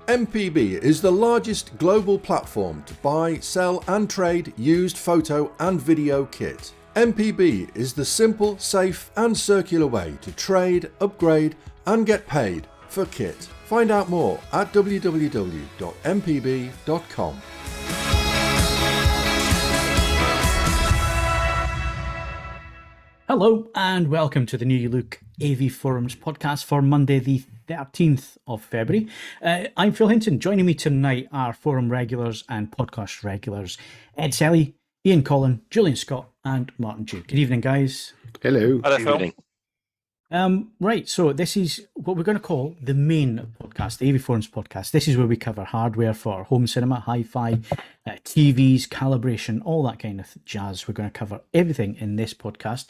MPB is the largest global platform to buy, sell and trade used photo and video kit. MPB is the simple, safe and circular way to trade, upgrade and get paid for kit. Find out more at www.mpb.com. Hello and welcome to the New Look AV Forums podcast for Monday the 13th of February. I'm Phil Hinton. Joining me tonight are forum regulars and podcast regulars Ed Selley, Ian Collen, Julian Scott and Martin Duke. Good evening, guys. Hello. Hello, Phil. Right, so this is what we're going to call the main podcast, the AV Forums podcast. This is where we cover hardware for home cinema, hi-fi, TVs, calibration, all that kind of jazz. We're going to cover everything in this podcast.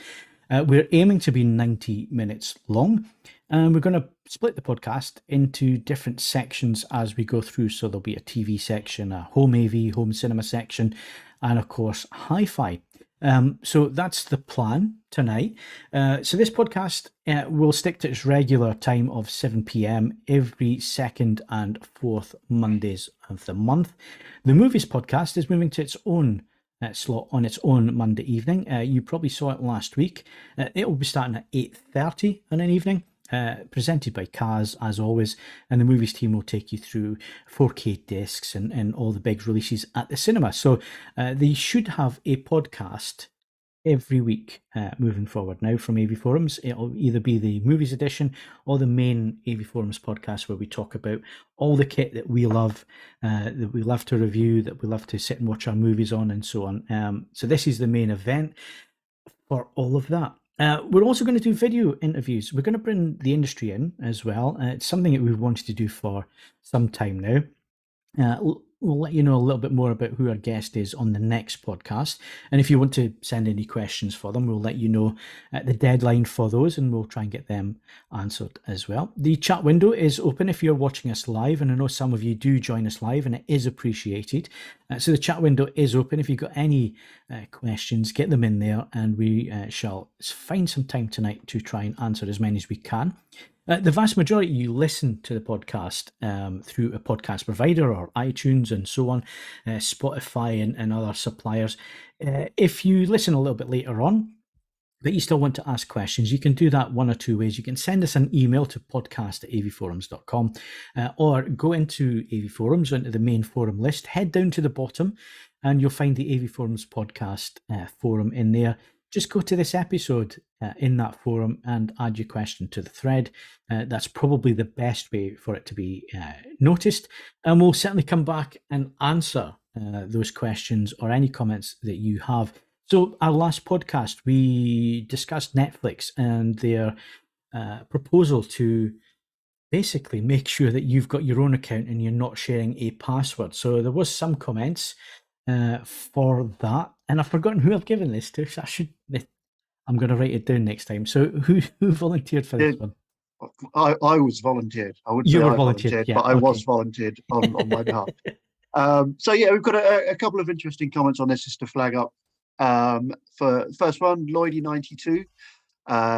We're aiming to be 90 minutes long, and we're going to split the podcast into different sections as we go through. So there'll be a TV section, a home AV, home cinema section, and of course, hi-fi. So that's the plan tonight. So this podcast will stick to its regular time of 7 p.m. every second and fourth Mondays of the month. The movies podcast is moving to its own slot on its own Monday evening. You probably saw it last week. It will be starting at 8:30 on an evening, presented by Kaz as always, and the movies team will take you through 4K discs and all the big releases at the cinema. So they should have a podcast every week moving forward now from AV Forums. It'll either be the movies edition or the main AV Forums podcast where we talk about all the kit that we love to review, that we love to sit and watch our movies on and so on. So this is the main event for all of that. We're also going to do video interviews. We're going to bring the industry in as well. It's something that we've wanted to do for some time now. We'll let you know a little bit more about who our guest is on the next podcast. And if you want to send any questions for them, we'll let you know at the deadline for those, and we'll try and get them answered as well. The chat window is open if you're watching us live, and I know some of you do join us live, and it is appreciated. So the chat window is open. If you've got any questions, get them in there, and we shall find some time tonight to try and answer as many as we can. The vast majority of you listen to the podcast through a podcast provider or iTunes and so on, Spotify and other suppliers. If you listen a little bit later on, but you still want to ask questions, you can do that one or two ways. You can send us an email to podcast@avforums.com or go into AV Forums, into the main forum list, head down to the bottom, and you'll find the AV Forums podcast forum in there. Just go to this episode in that forum and add your question to the thread. That's probably the best way for it to be noticed. And we'll certainly come back and answer those questions or any comments that you have. So our last podcast, we discussed Netflix and their proposal to basically make sure that you've got your own account and you're not sharing a password. So there was some comments for that, and I've forgotten who I've given this to, so I'm going to write it down next time. So who volunteered for this one? I was volunteered. I wouldn't you say were I volunteered, yeah, but I okay. was volunteered on my behalf. So yeah, we've got a couple of interesting comments on this just to flag up. For the first one, Lloydie92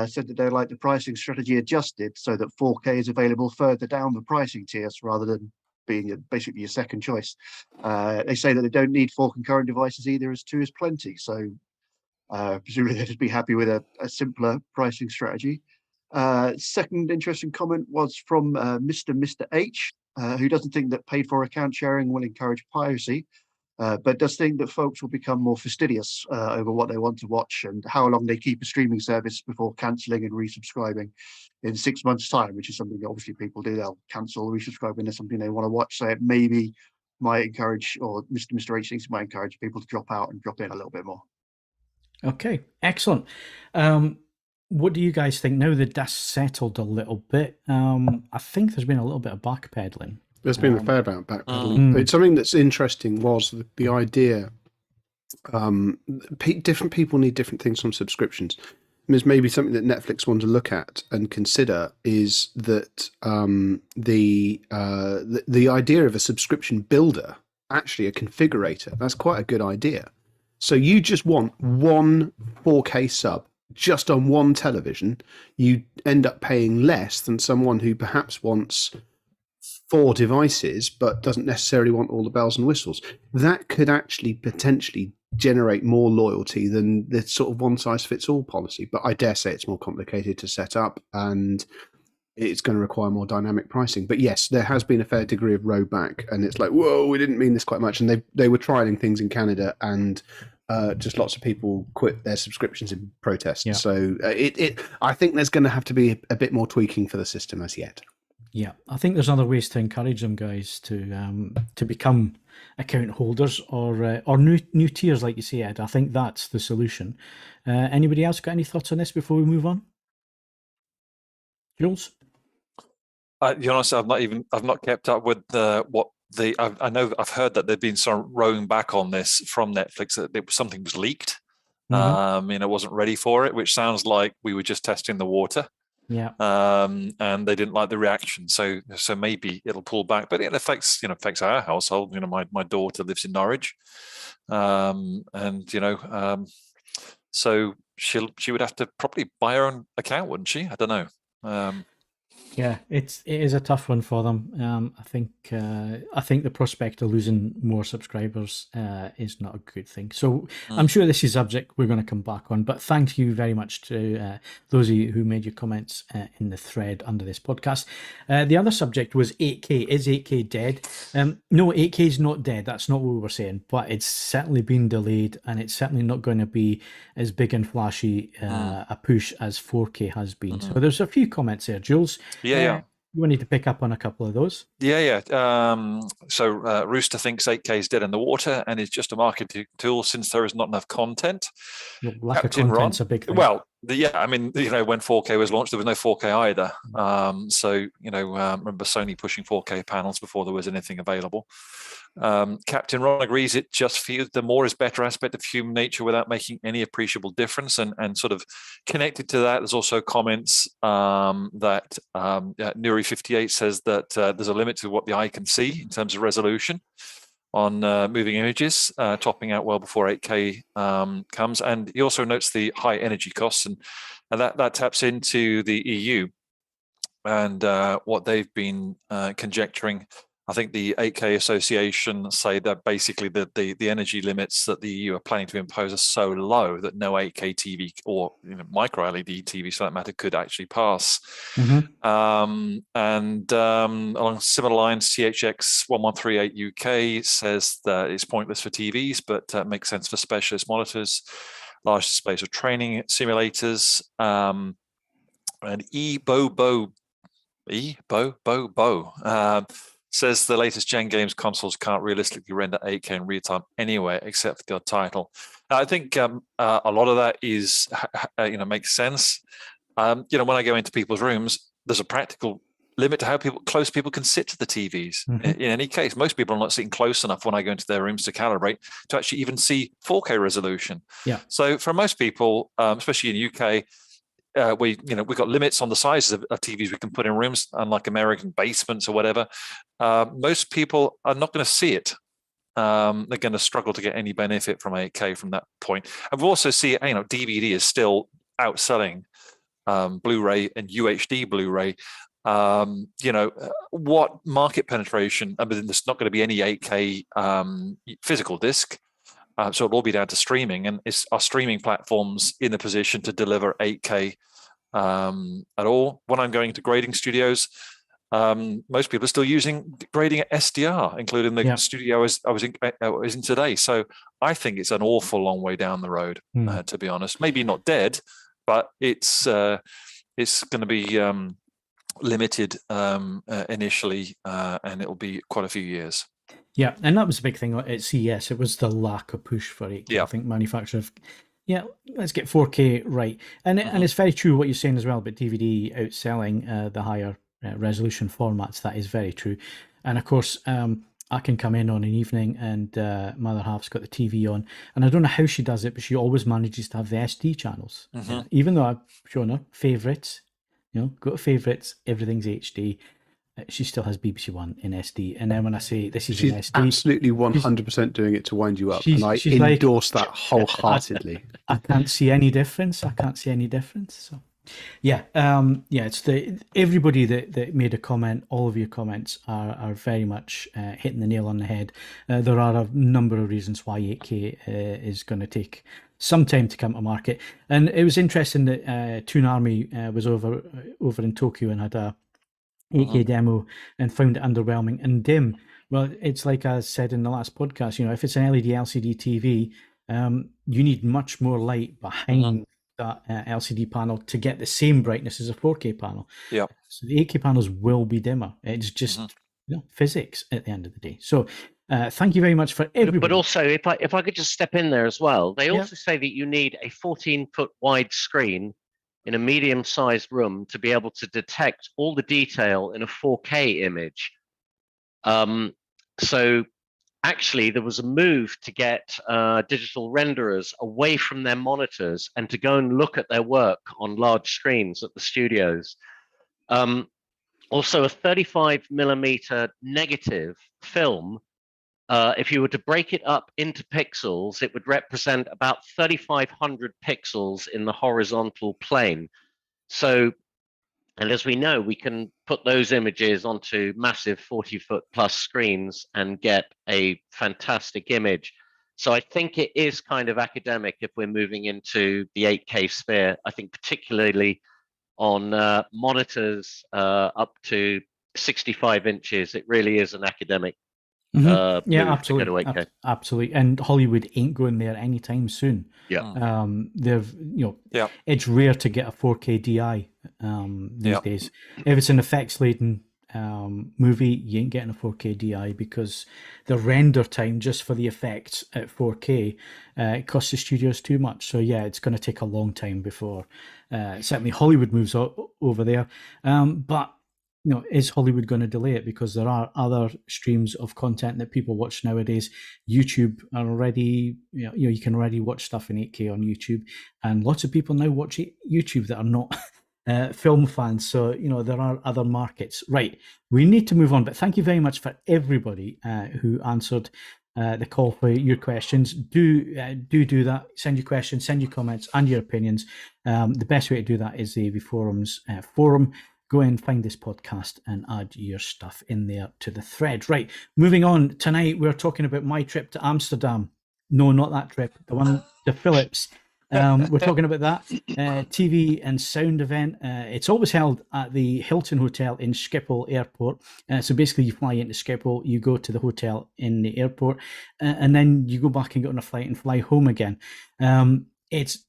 said that they like the pricing strategy adjusted so that 4K is available further down the pricing tiers rather than being basically your second choice. They say that they don't need 4 concurrent devices either, as 2 is plenty. So presumably they'd just be happy with a simpler pricing strategy. Second interesting comment was from Mr. H, who doesn't think that paid for account sharing will encourage piracy, but does think that folks will become more fastidious over what they want to watch and how long they keep a streaming service before cancelling and resubscribing in 6 months' time, which is something that obviously people do. They'll cancel, resubscribe when there's something they want to watch. So it maybe might encourage, or Mr. H thinks it might encourage people to drop out and drop in a little bit more. Okay, excellent. What do you guys think now the dust settled a little bit? I think there's been a little bit of backpedaling. There's been a fair amount of backpedaling. But something that's interesting was the idea. Different people need different things from subscriptions. There's maybe something that Netflix want to look at and consider is that the idea of a subscription builder, actually a configurator, that's quite a good idea. So you just want one 4K sub just on one television, you end up paying less than someone who perhaps wants 4 devices but doesn't necessarily want all the bells and whistles. That could actually potentially generate more loyalty than the sort of one-size-fits-all policy. But I dare say it's more complicated to set up, and it's going to require more dynamic pricing. But yes, there has been a fair degree of rowback, and it's like, whoa, we didn't mean this quite much. And they were trialing things in Canada, and just lots of people quit their subscriptions in protest. Yeah. So I think there's going to have to be a bit more tweaking for the system as yet. Yeah, I think there's other ways to encourage them guys to become account holders or new tiers, like you say, Ed. I think that's the solution. Anybody else got any thoughts on this before we move on? Jules? You know, I've not kept up with I know I've heard that they've been sort of rowing back on this from Netflix, that something was leaked. It wasn't ready for it, which sounds like we were just testing the water. Yeah. And they didn't like the reaction, so maybe it'll pull back. But it affects our household. You know, my daughter lives in Norwich, so she would have to probably buy her own account, wouldn't she? I don't know. Yeah, it is a tough one for them. I think the prospect of losing more subscribers is not a good thing. So I'm sure this is a subject we're going to come back on. But thank you very much to those of you who made your comments in the thread under this podcast. The other subject was 8K. Is 8K dead? No, 8K is not dead. That's not what we were saying. But it's certainly been delayed, and it's certainly not going to be as big and flashy a push as 4K has been. So there's a few comments there, Jules. Yeah. You need to pick up on a couple of those. Yeah. So Rooster thinks 8K is dead in the water and is just a marketing tool since there is not enough content. Lack of content's a big thing. Well, when 4K was launched, there was no 4K either. Remember Sony pushing 4K panels before there was anything available. Captain Ron agrees it just feels the more is better aspect of human nature without making any appreciable difference, and sort of connected to that, there's also comments that Nuri58 says that there's a limit to what the eye can see in terms of resolution on moving images, topping out well before 8K comes. And he also notes the high energy costs, and that taps into the EU and what they've been conjecturing. I think the 8K Association say that basically the energy limits that the EU are planning to impose are so low that no 8K TV or micro LED TV, for that matter, could actually pass. Along similar lines, THX1138 UK says that it's pointless for TVs, but makes sense for specialist monitors, large space of training simulators, and Ebo says the latest gen games consoles can't realistically render 8K in real time anywhere except for the odd title. I think a lot of that is, makes sense. When I go into people's rooms, there's a practical limit to how close people can sit to the TVs. In any case, most people are not sitting close enough when I go into their rooms to calibrate to actually even see 4K resolution. Yeah. So for most people, especially in the UK, we've got limits on the sizes of TVs we can put in rooms, unlike American basements or whatever. Most people are not going to see it. They're going to struggle to get any benefit from 8K from that point. And we also see, DVD is still outselling Blu-ray and UHD Blu-ray. What market penetration? I mean, there's not going to be any 8K physical disc. So it'll all be down to streaming, and are streaming platforms in a position to deliver 8K at all? When I'm going to grading studios, most people are still grading at SDR, including the studio I was in today. So I think it's an awful long way down the road, to be honest. Maybe not dead, but it's going to be limited initially, and it'll be quite a few years. Yeah, and that was the big thing at CES. It was the lack of push for 8K. Yeah. I think manufacturers, let's get 4K right. And it's very true what you're saying as well about DVD outselling the higher resolution formats. That is very true. And of course, I can come in on an evening and my other half's got the TV on, and I don't know how she does it, but she always manages to have the SD channels. Even though I've shown her favourites, go to favourites, everything's HD. She still has BBC One in SD, and then when I say this is she's in SD, absolutely 100% doing it to wind you up, and I endorse that wholeheartedly. I can't see any difference. So, yeah, it's everybody that made a comment. All of your comments are very much hitting the nail on the head. There are a number of reasons why 8K is going to take some time to come to market, and it was interesting that Toon Army was over in Tokyo and had a 8K demo and found it underwhelming and dim. Well, it's like I said in the last podcast, if it's an LED LCD TV, you need much more light behind that LCD panel to get the same brightness as a 4K panel. Yeah. So the 8K panels will be dimmer. It's just physics at the end of the day. So thank you very much for everybody. But also, if I could just step in there as well, they also say that you need a 14-foot wide screen in a medium-sized room to be able to detect all the detail in a 4K image. So actually, there was a move to get digital renderers away from their monitors and to go and look at their work on large screens at the studios. Also, a 35mm negative film, if you were to break it up into pixels, it would represent about 3,500 pixels in the horizontal plane. So, and as we know, we can put those images onto massive 40-foot plus screens and get a fantastic image. So I think it is kind of academic if we're moving into the 8K sphere. I think particularly on monitors up to 65 inches, it really is an academic absolutely. Absolutely. And Hollywood ain't going there anytime soon. Yeah. It's rare to get a 4K DI these days. If it's an effects laden movie, you ain't getting a 4K DI because the render time just for the effects at 4K it costs the studios too much. So yeah, it's going to take a long time before certainly Hollywood moves over there. But is Hollywood going to delay it? Because there are other streams of content that people watch nowadays. YouTube are already, you can already watch stuff in 8K on YouTube, and lots of people now watch YouTube that are not film fans. So there are other markets. Right, we need to move on. But thank you very much for everybody who answered the call for your questions. Do that. Send your questions, send your comments, and your opinions. The best way to do that is the AV Forums forum. Go and find this podcast and add your stuff in there to the thread. Right, moving on. Tonight we're talking about my trip to Amsterdam. No, not that trip. The one to Philips. We're talking about that TV and sound event. It's always held at the Hilton Hotel in Schiphol Airport. So basically, you fly into Schiphol, you go to the hotel in the airport, and then you go back and get on a flight and fly home again. It's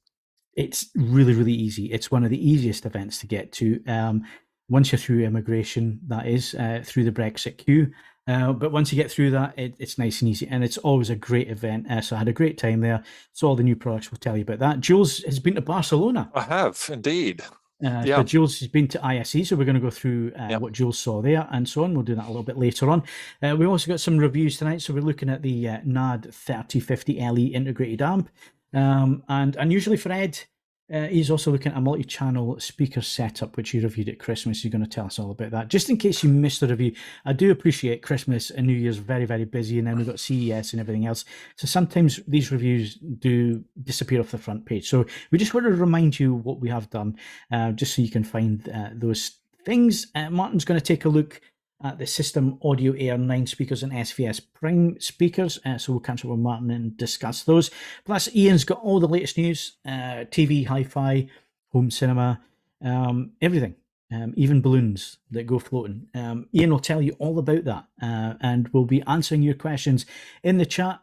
really, really easy. It's one of the easiest events to get to. Once you're through immigration, that is, through the Brexit queue. But once you get through that, it's nice and easy. And it's always a great event. So I had a great time there. So all the new products, we'll tell you about that. Jules has been to Barcelona. I have, indeed. But Jules has been to ISE, so we're going to go through what Jules saw there and so on. We'll do that a little bit later on. We've also got some reviews tonight. So we're looking at the NAD 3050 LE integrated amp. And unusually for Ed, he's also looking at a multi-channel speaker setup, which he reviewed at Christmas. He's going to tell us all about that. Just in case you missed the review, I do appreciate Christmas and New Year's very, very busy, and then we've got CES and everything else. So sometimes these reviews do disappear off the front page. So we just want to remind you what we have done, just so you can find those things. Martin's going to take a look at the System Audio Air 9 speakers and SVS Prime speakers. So we'll catch up with Martin and discuss those. Plus, Ian's got all the latest news, TV, hi-fi, home cinema, everything, even balloons that go floating. Ian will tell you all about that, and we'll be answering your questions in the chat.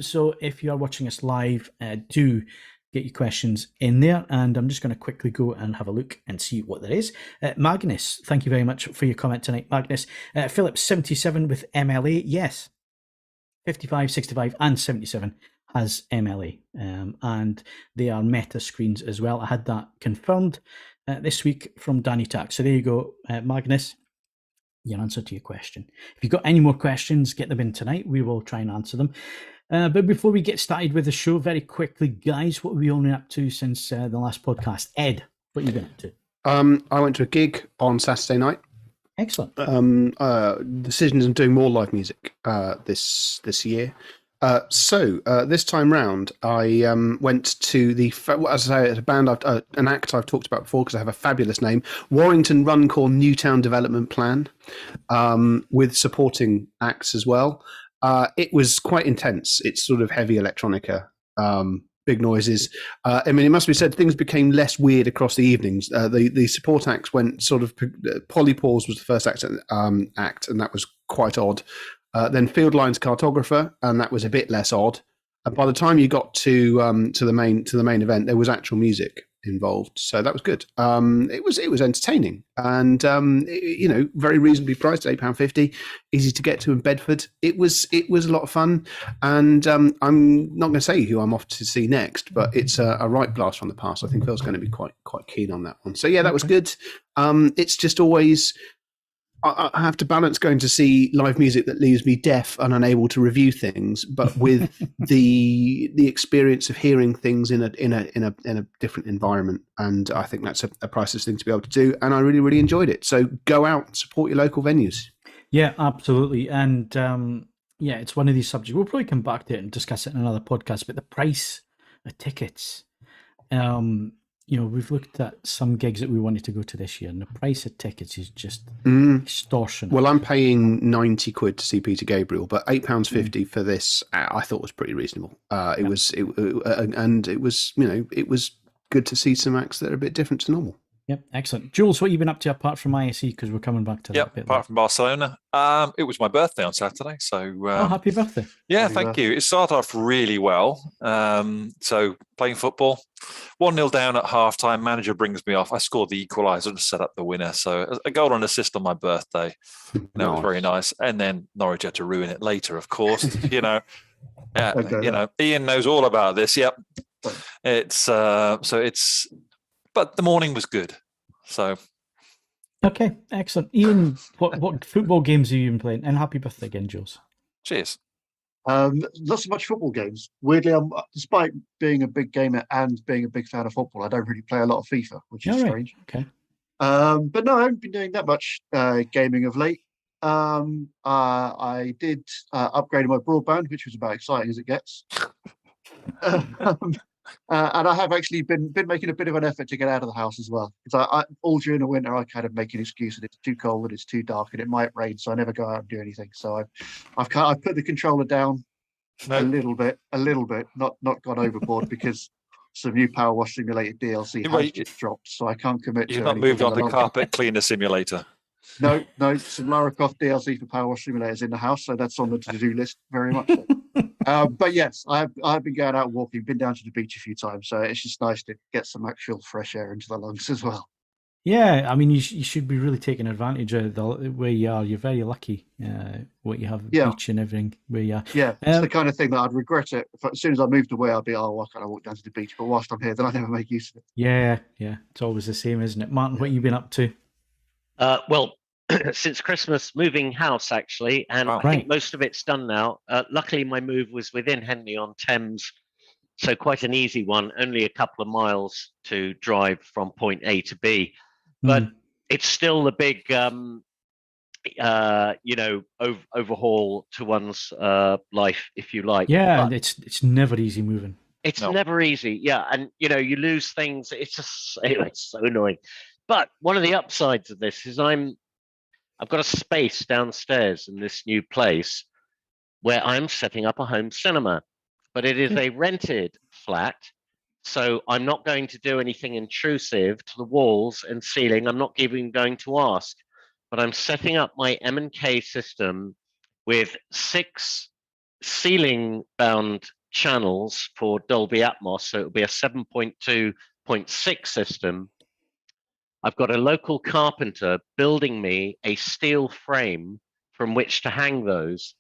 So if you are watching us live, do get your questions in there, and I'm just going to quickly go and have a look and see what there is. Magnus, thank you very much for your comment tonight, Magnus. Philips 77 with MLA, yes. 55, 65 and 77 has MLA, and they are Meta screens as well. I had that confirmed this week from Danny Tack. So there you go, Magnus. your answer to your question. If you've got any more questions, get them in tonight. We will try and answer them. But before we get started with the show, very quickly, guys, what have we been up to since the last podcast? Ed, what have you been up to? I went to a gig on Saturday night. Excellent. Decisions on doing more live music this year. So this time round, I went to the, as I say, a band, an act I've talked about before because I have a fabulous name, Warrington Runcorn Newtown Development Plan, with supporting acts as well. It was quite intense. It's sort of heavy electronica, big noises. I mean, it must be said, things became less weird across the evenings. The support acts went sort of, Polypause was the first act, and that was quite odd. Then Field Lines Cartographer, and that was a bit less odd. And by the time you got to the main event, there was actual music involved, so that was good. It was entertaining, and very reasonably priced, £8.50, easy to get to in Bedford. It was a lot of fun, and I'm not going to say who I'm off to see next, but it's a right blast from the past. I think Phil's going to be quite keen on that one. So yeah, that was good. It's just always, I have to balance going to see live music that leaves me deaf and unable to review things, but with the experience of hearing things in a different environment. And I think that's a priceless thing to be able to do. And I really, really enjoyed it. So go out and support your local venues. Yeah, absolutely. And it's one of these subjects. We'll probably come back to it and discuss it in another podcast. But the price of tickets, we've looked at some gigs that we wanted to go to this year, and the price of tickets is just extortionate. Well, I'm paying £90 to see Peter Gabriel, but £8.50 for this, I thought was pretty reasonable. It was good to see some acts that are a bit different to normal. Yep, excellent. Jules, what have you been up to apart from ISE? Because we're coming back to that bit. Apart from Barcelona. It was my birthday on Saturday, so happy birthday! Yeah, thank you. It started off really well. So playing football, 1-0 down at halftime. Manager brings me off. I scored the equaliser and set up the winner. So a goal and assist on my birthday. That was very nice. And then Norwich had to ruin it later, of course. Ian knows all about this. Yep. But the morning was good. So, okay, excellent. Ian, what football games have you been playing? And happy birthday again, Jules. Cheers. Not so much football games. Weirdly, despite being a big gamer and being a big fan of football, I don't really play a lot of FIFA, which is strange. Okay. But no, I haven't been doing that much gaming of late. I did upgrade my broadband, which was about exciting as it gets. And I have actually been making a bit of an effort to get out of the house as well. Because I all during the winter, I kind of make an excuse that it's too cold, that it's too dark, and it might rain, so I never go out and do anything. So I've put the controller down a little bit, not gone overboard because some new Power Wash Simulator DLC has just dropped, so I can't commit. You've not moved on to Carpet Cleaner Simulator. No, some Lara Croft DLC for Power Wash Simulators in the house, so that's on the to-do list very much. But yes, I've been going out walking, been down to the beach a few times, so it's just nice to get some actual fresh air into the lungs as well. Yeah, I mean, you should be really taking advantage of where you are. You're very lucky what you have, beach and everything where you are. Yeah, it's the kind of thing that I'd regret it. As soon as I moved away, I'd be, why can't I walk down to the beach? But whilst I'm here, then I never make use of it. Yeah, it's always the same, isn't it? Martin, what have you been up to? Well, since Christmas, moving house actually, and I think most of it's done now. Luckily, my move was within Henley-on-Thames, so quite an easy one. Only a couple of miles to drive from point A to B, but it's still the big, overhaul to one's life, if you like. Yeah, but it's never easy moving. It's never easy. Yeah, and you lose things. It's just it's so annoying. But one of the upsides of this is I've got a space downstairs in this new place where I'm setting up a home cinema, but it is a rented flat. So I'm not going to do anything intrusive to the walls and ceiling. I'm not even going to ask, but I'm setting up my M&K system with 6 ceiling bound channels for Dolby Atmos. So it'll be a 7.2.6 system. I've got a local carpenter building me a steel frame from which to hang those.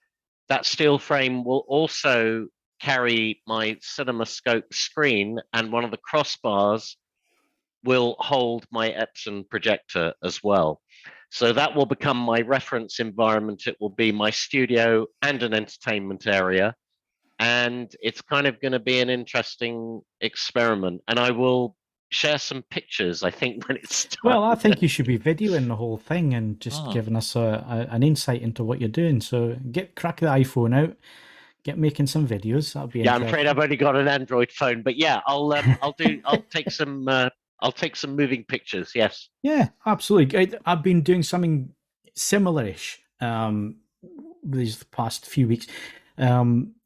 That steel frame will also carry my CinemaScope screen, and one of the crossbars will hold my Epson projector as well. So that will become my reference environment. It will be my studio and an entertainment area. And it's kind of going to be an interesting experiment. And I will share some pictures, I think, when it's done. Well, I think you should be videoing the whole thing and just giving us an insight into what you're doing. So crack the iPhone out, get making some videos. That'll be I'm afraid I've only got an Android phone, but yeah, I'll take some moving pictures. Yes. Yeah, absolutely. I've been doing something similar-ish these past few weeks.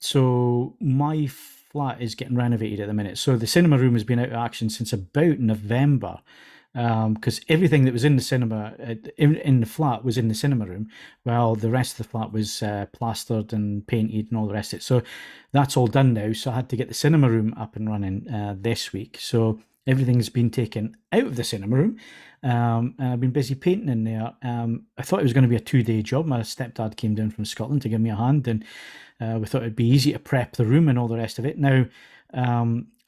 So my flat is getting renovated at the minute. So the cinema room has been out of action since about November, because everything that was in the cinema in the flat was in the cinema room, while the rest of the flat was plastered and painted and all the rest of it. So that's all done now. So I had to get the cinema room up and running this week. So everything's been taken out of the cinema room. And I've been busy painting in there. I thought it was going to be a 2-day job. My stepdad came down from Scotland to give me a hand, and we thought it'd be easy to prep the room and all the rest of it. Now,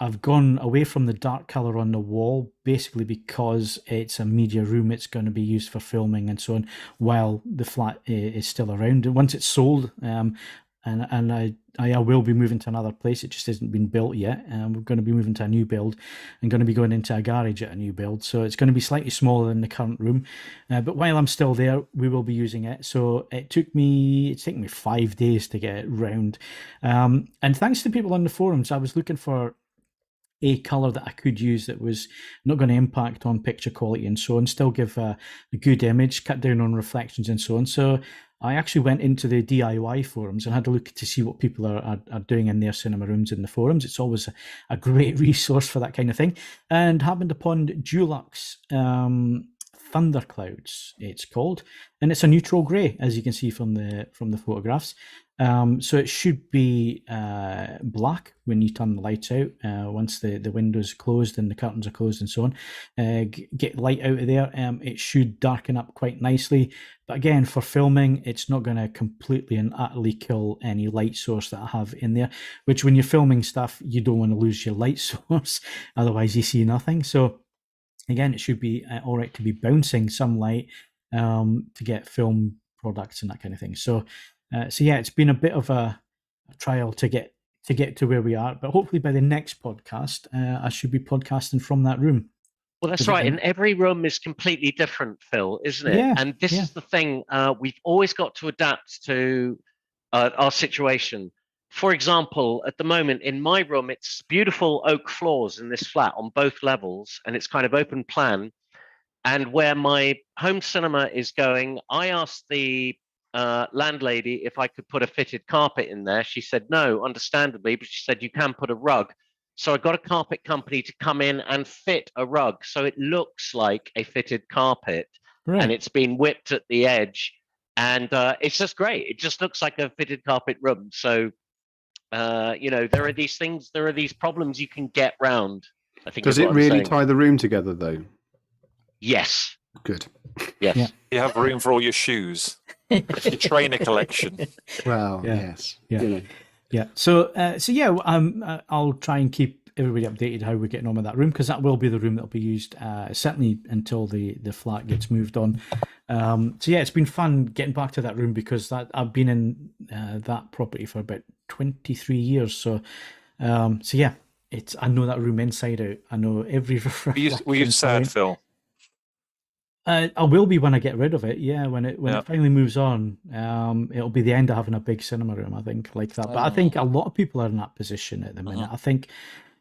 I've gone away from the dark colour on the wall, basically because it's a media room. It's going to be used for filming and so on, while the flat is still around. And once it's sold, and I will be moving to another place. It just hasn't been built yet. We're going to be moving to a new build and going to be going into a garage at a new build. So it's going to be slightly smaller than the current room. But while I'm still there, we will be using it. So it's taken me 5 days to get it round. And thanks to people on the forums, I was looking for a colour that I could use that was not going to impact on picture quality and so on, still give a good image, cut down on reflections and so on. So I actually went into the DIY forums and had a look to see what people are doing in their cinema rooms in the forums. It's always a great resource for that kind of thing. And happened upon Dulux Thunderclouds, it's called, and it's a neutral grey, as you can see from the photographs. So it should be black when you turn the lights out, once the windows closed and the curtains are closed and so on. Get light out of there. It should darken up quite nicely. But again, for filming, it's not going to completely and utterly kill any light source that I have in there, which when you're filming stuff, you don't want to lose your light source. Otherwise, you see nothing. So again, it should be all right to be bouncing some light to get film products and that kind of thing. So yeah, it's been a bit of a trial to get to where we are, but hopefully by the next podcast, I should be podcasting from that room. Well, that's right. And every room is completely different, Phil, isn't it? Yeah, and this is the thing. We've always got to adapt to our situation. For example, at the moment in my room, it's beautiful oak floors in this flat on both levels, and it's kind of open plan. And where my home cinema is going, I asked the landlady if I could put a fitted carpet in there. She said no, understandably, but she said you can put a rug. So I got a carpet company to come in and fit a rug, so it looks like a fitted carpet, right. And it's been whipped at the edge, and it's just great. It just looks like a fitted carpet room. So there are these things, there are these problems you can get round. I think. Does it really tie the room together, though? Yes. Good. Yes. Yeah. You have room for all your shoes, your trainer collection. Well, yeah. Yes. Yeah. You know. Yeah. So yeah, I'll try and keep everybody updated how we're getting on with that room, because that will be the room that'll be used certainly until the flat gets moved on. So yeah, it's been fun getting back to that room, because I've been in that property for about 23 years. So yeah, I know that room inside out. I know every. Were you sad, Phil? I will be when I get rid of it. Yeah, when it finally moves on, it'll be the end of having a big cinema room, I think, like that. But I think a lot of people are in that position at the minute. I think,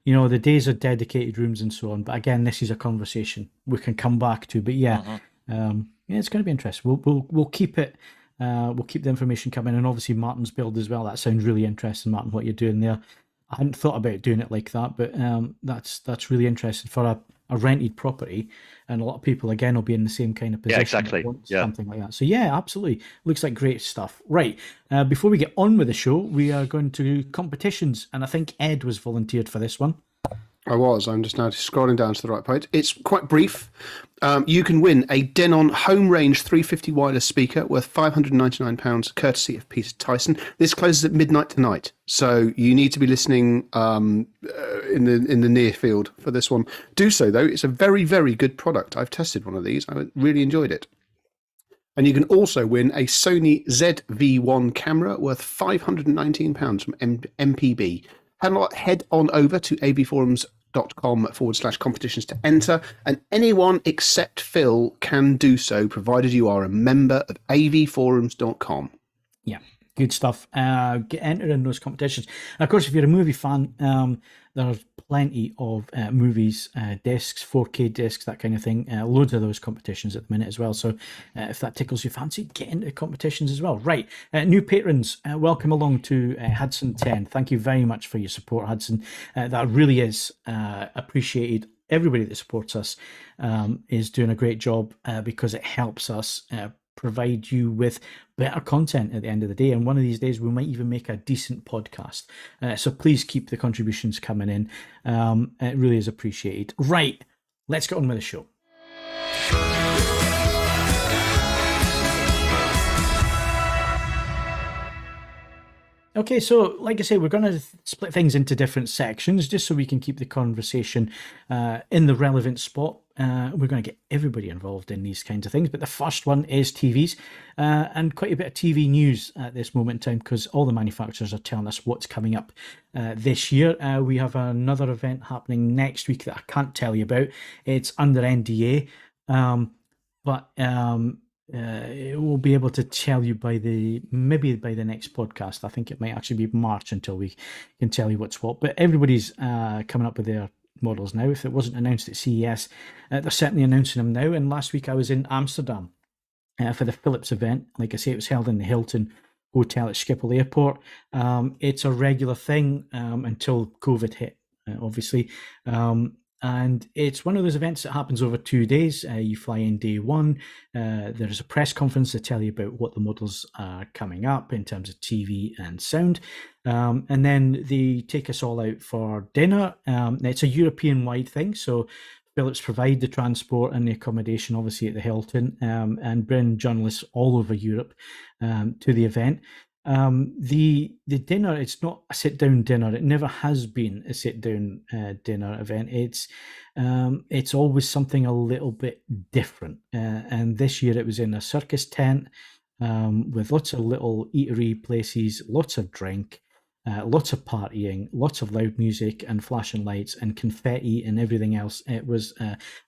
the days of dedicated rooms and so on. But again, this is a conversation we can come back to. But yeah, it's going to be interesting. We'll keep it. We'll keep the information coming, and obviously Martin's build as well. That sounds really interesting, Martin. What you're doing there, I hadn't thought about doing it like that, but that's really interesting for a rented property, and a lot of people again will be in the same kind of position. Yeah, exactly. Something like that. So yeah, absolutely, looks like great stuff. Right, before we get on with the show, we are going to competitions, and I think Ed was volunteered for this one. I'm just now scrolling down to the right page. It's quite brief. You can win a Denon Home Range 350 wireless speaker worth £599, courtesy of Peter Tyson. This closes at midnight tonight, so you need to be listening in the near field for this one. Do so, though. It's a very, very good product. I've tested one of these. I really enjoyed it. And you can also win a Sony ZV-1 camera worth £519 from MPB. Head on over to avforums.com/competitions to enter, and anyone except Phil can do so, provided you are a member of avforums.com. Yeah, good stuff. Get entered in those competitions. And of course, if you're a movie fan, there's plenty of movies, discs, 4K discs, that kind of thing. Loads of those competitions at the minute as well. So if that tickles your fancy, get into the competitions as well. Right, new patrons, welcome along to Hudson 10. Thank you very much for your support, Hudson. That really is appreciated. Everybody that supports us is doing a great job because it helps us provide you with better content at the end of the day, and one of these days we might even make a decent podcast, so please keep the contributions coming in. It really is appreciated. Right, let's get on with the show. Okay, so like I say, we're going to split things into different sections just so we can keep the conversation in the relevant spot. We're going to get everybody involved in these kinds of things, but the first one is TVs, and quite a bit of TV news at this moment in time because all the manufacturers are telling us what's coming up this year. We have another event happening next week that I can't tell you about. It's under NDA, but we'll be able to tell you maybe by the next podcast. I think it might actually be March until we can tell you what's what, but everybody's coming up with their models now. If it wasn't announced at CES, they're certainly announcing them now. And last week I was in Amsterdam for the Philips event. Like I say, it was held in the Hilton Hotel at Schiphol Airport. It's a regular thing until COVID hit, obviously. And it's one of those events that happens over 2 days. You fly in day one. There's a press conference to tell you about what the models are coming up in terms of TV and sound. And then they take us all out for dinner. It's a European-wide thing, so Philips provide the transport and the accommodation, obviously, at the Hilton, and bring journalists all over Europe to the event. The dinner, it's not a sit-down dinner. It never has been a sit-down dinner event. It's always something a little bit different. And this year it was in a circus tent with lots of little eatery places, lots of drink, lots of partying, lots of loud music and flashing lights and confetti and everything else. It was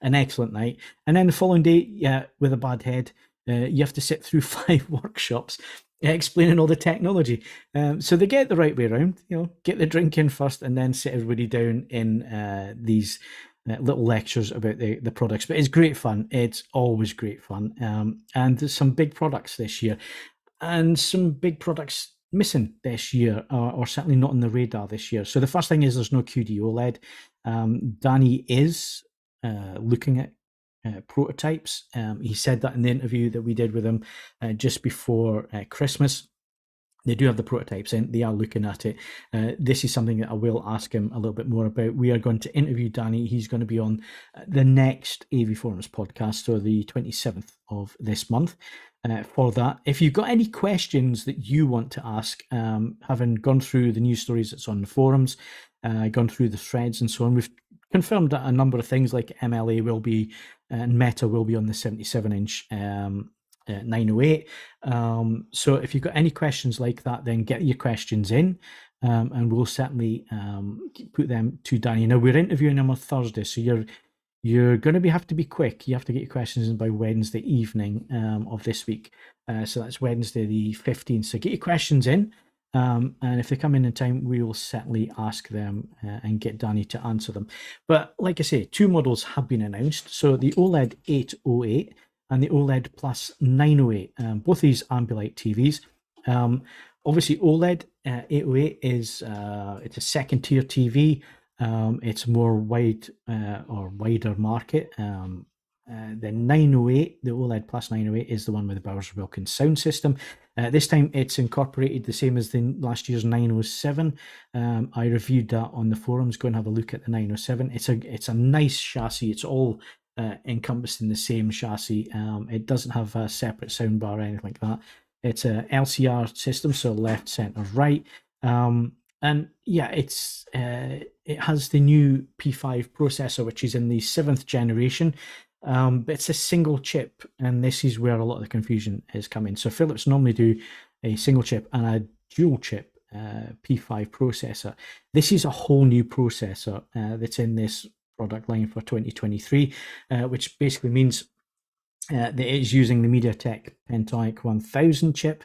an excellent night. And then the following day, with a bad head, you have to sit through 5 workshops explaining all the technology. So they get the right way around, get the drink in first and then sit everybody down in these little lectures about the products. But it's great fun. It's always great fun. And there's some big products this year and some big products missing this year, or certainly not on the radar this year. So the first thing is there's no QD OLED. Danny is looking at prototypes. He said that in the interview that we did with him just before Christmas. They do have the prototypes in. They are looking at it. This is something that I will ask him a little bit more about. We are going to interview Danny. He's going to be on the next AV Forums podcast, so the 27th of this month. For that, if you've got any questions that you want to ask, having gone through the news stories that's on the forums, gone through the threads and so on, we've confirmed that a number of things like MLA will be and Meta will be on the 77-inch 908. So if you've got any questions like that, then get your questions in, and we'll certainly put them to Danny. Now we're interviewing him on Thursday, so you're going to have to be quick. You have to get your questions in by Wednesday evening of this week. So that's Wednesday the 15th. So get your questions in. And if they come in time, we will certainly ask them and get Danny to answer them. But like I say, 2 models have been announced. So the OLED 808 and the OLED Plus 908, both these Ambilight TVs. Obviously, OLED 808 is it's a second tier TV. It's more wider market. The 908, the OLED Plus 908, is the one with the Bowers-Wilkins sound system. This time it's incorporated the same as the last year's 907. I reviewed that on the forums. Go and have a look at the 907. It's a nice chassis. It's all encompassed in the same chassis. It doesn't have a separate soundbar or anything like that. It's a LCR system, so left, center, right. And yeah, it has the new P5 processor, which is in the 7th generation. but it's a single chip, and this is where a lot of the confusion is coming. So Philips normally do a single chip and a dual chip P5 processor. This is a whole new processor that's in this product line for 2023, which basically means that it is using the MediaTek Pentonic 1000 chip.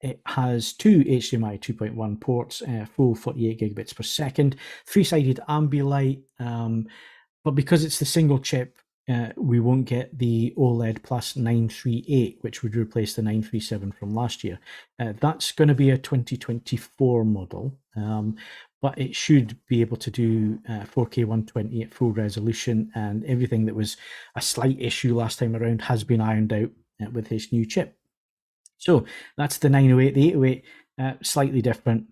It has two HDMI 2.1 ports, full 48 gigabits per second, three-sided Ambilight, but because it's the single chip, we won't get the OLED plus 938, which would replace the 937 from last year. That's going to be a 2024 model, but it should be able to do 4K 120 at full resolution, and everything that was a slight issue last time around has been ironed out with this new chip. So that's the 908. The 808, slightly different,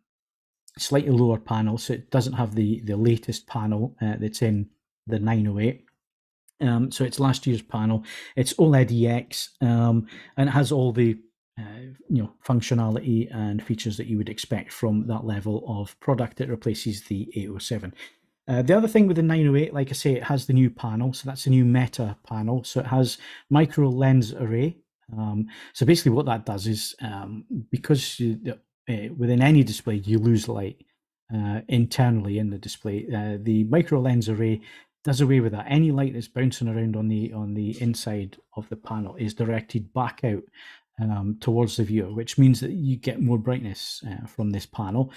slightly lower panel, so it doesn't have the latest panel that's in the 908. So it's last year's panel. It's OLED EX, and it has all the functionality and features that you would expect from that level of product. It replaces the 807. The other thing with the 908, like I say, it has the new panel. So that's a new Meta panel. So it has micro lens array. So basically what that does is, because within any display you lose light internally in the display, the micro lens array does away with that. Any light that's bouncing around on the inside of the panel is directed back out towards the viewer, which means that you get more brightness from this panel.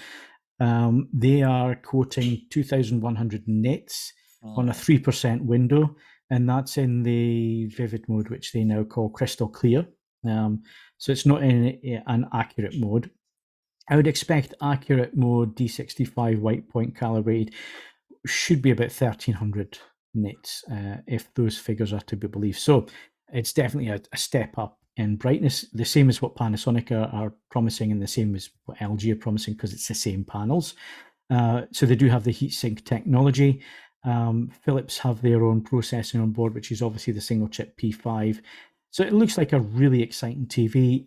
They are quoting 2,100 nits on a 3% window, and that's in the vivid mode, which they now call crystal clear. So it's not in an accurate mode. I would expect accurate mode D65 white point calibrated should be about 1,300 nits, if those figures are to be believed. So it's definitely a step up in brightness, the same as what Panasonic are promising, and the same as what LG are promising, because it's the same panels. So they do have the heatsink technology. Philips have their own processing on board, which is obviously the single chip P5. So it looks like a really exciting TV.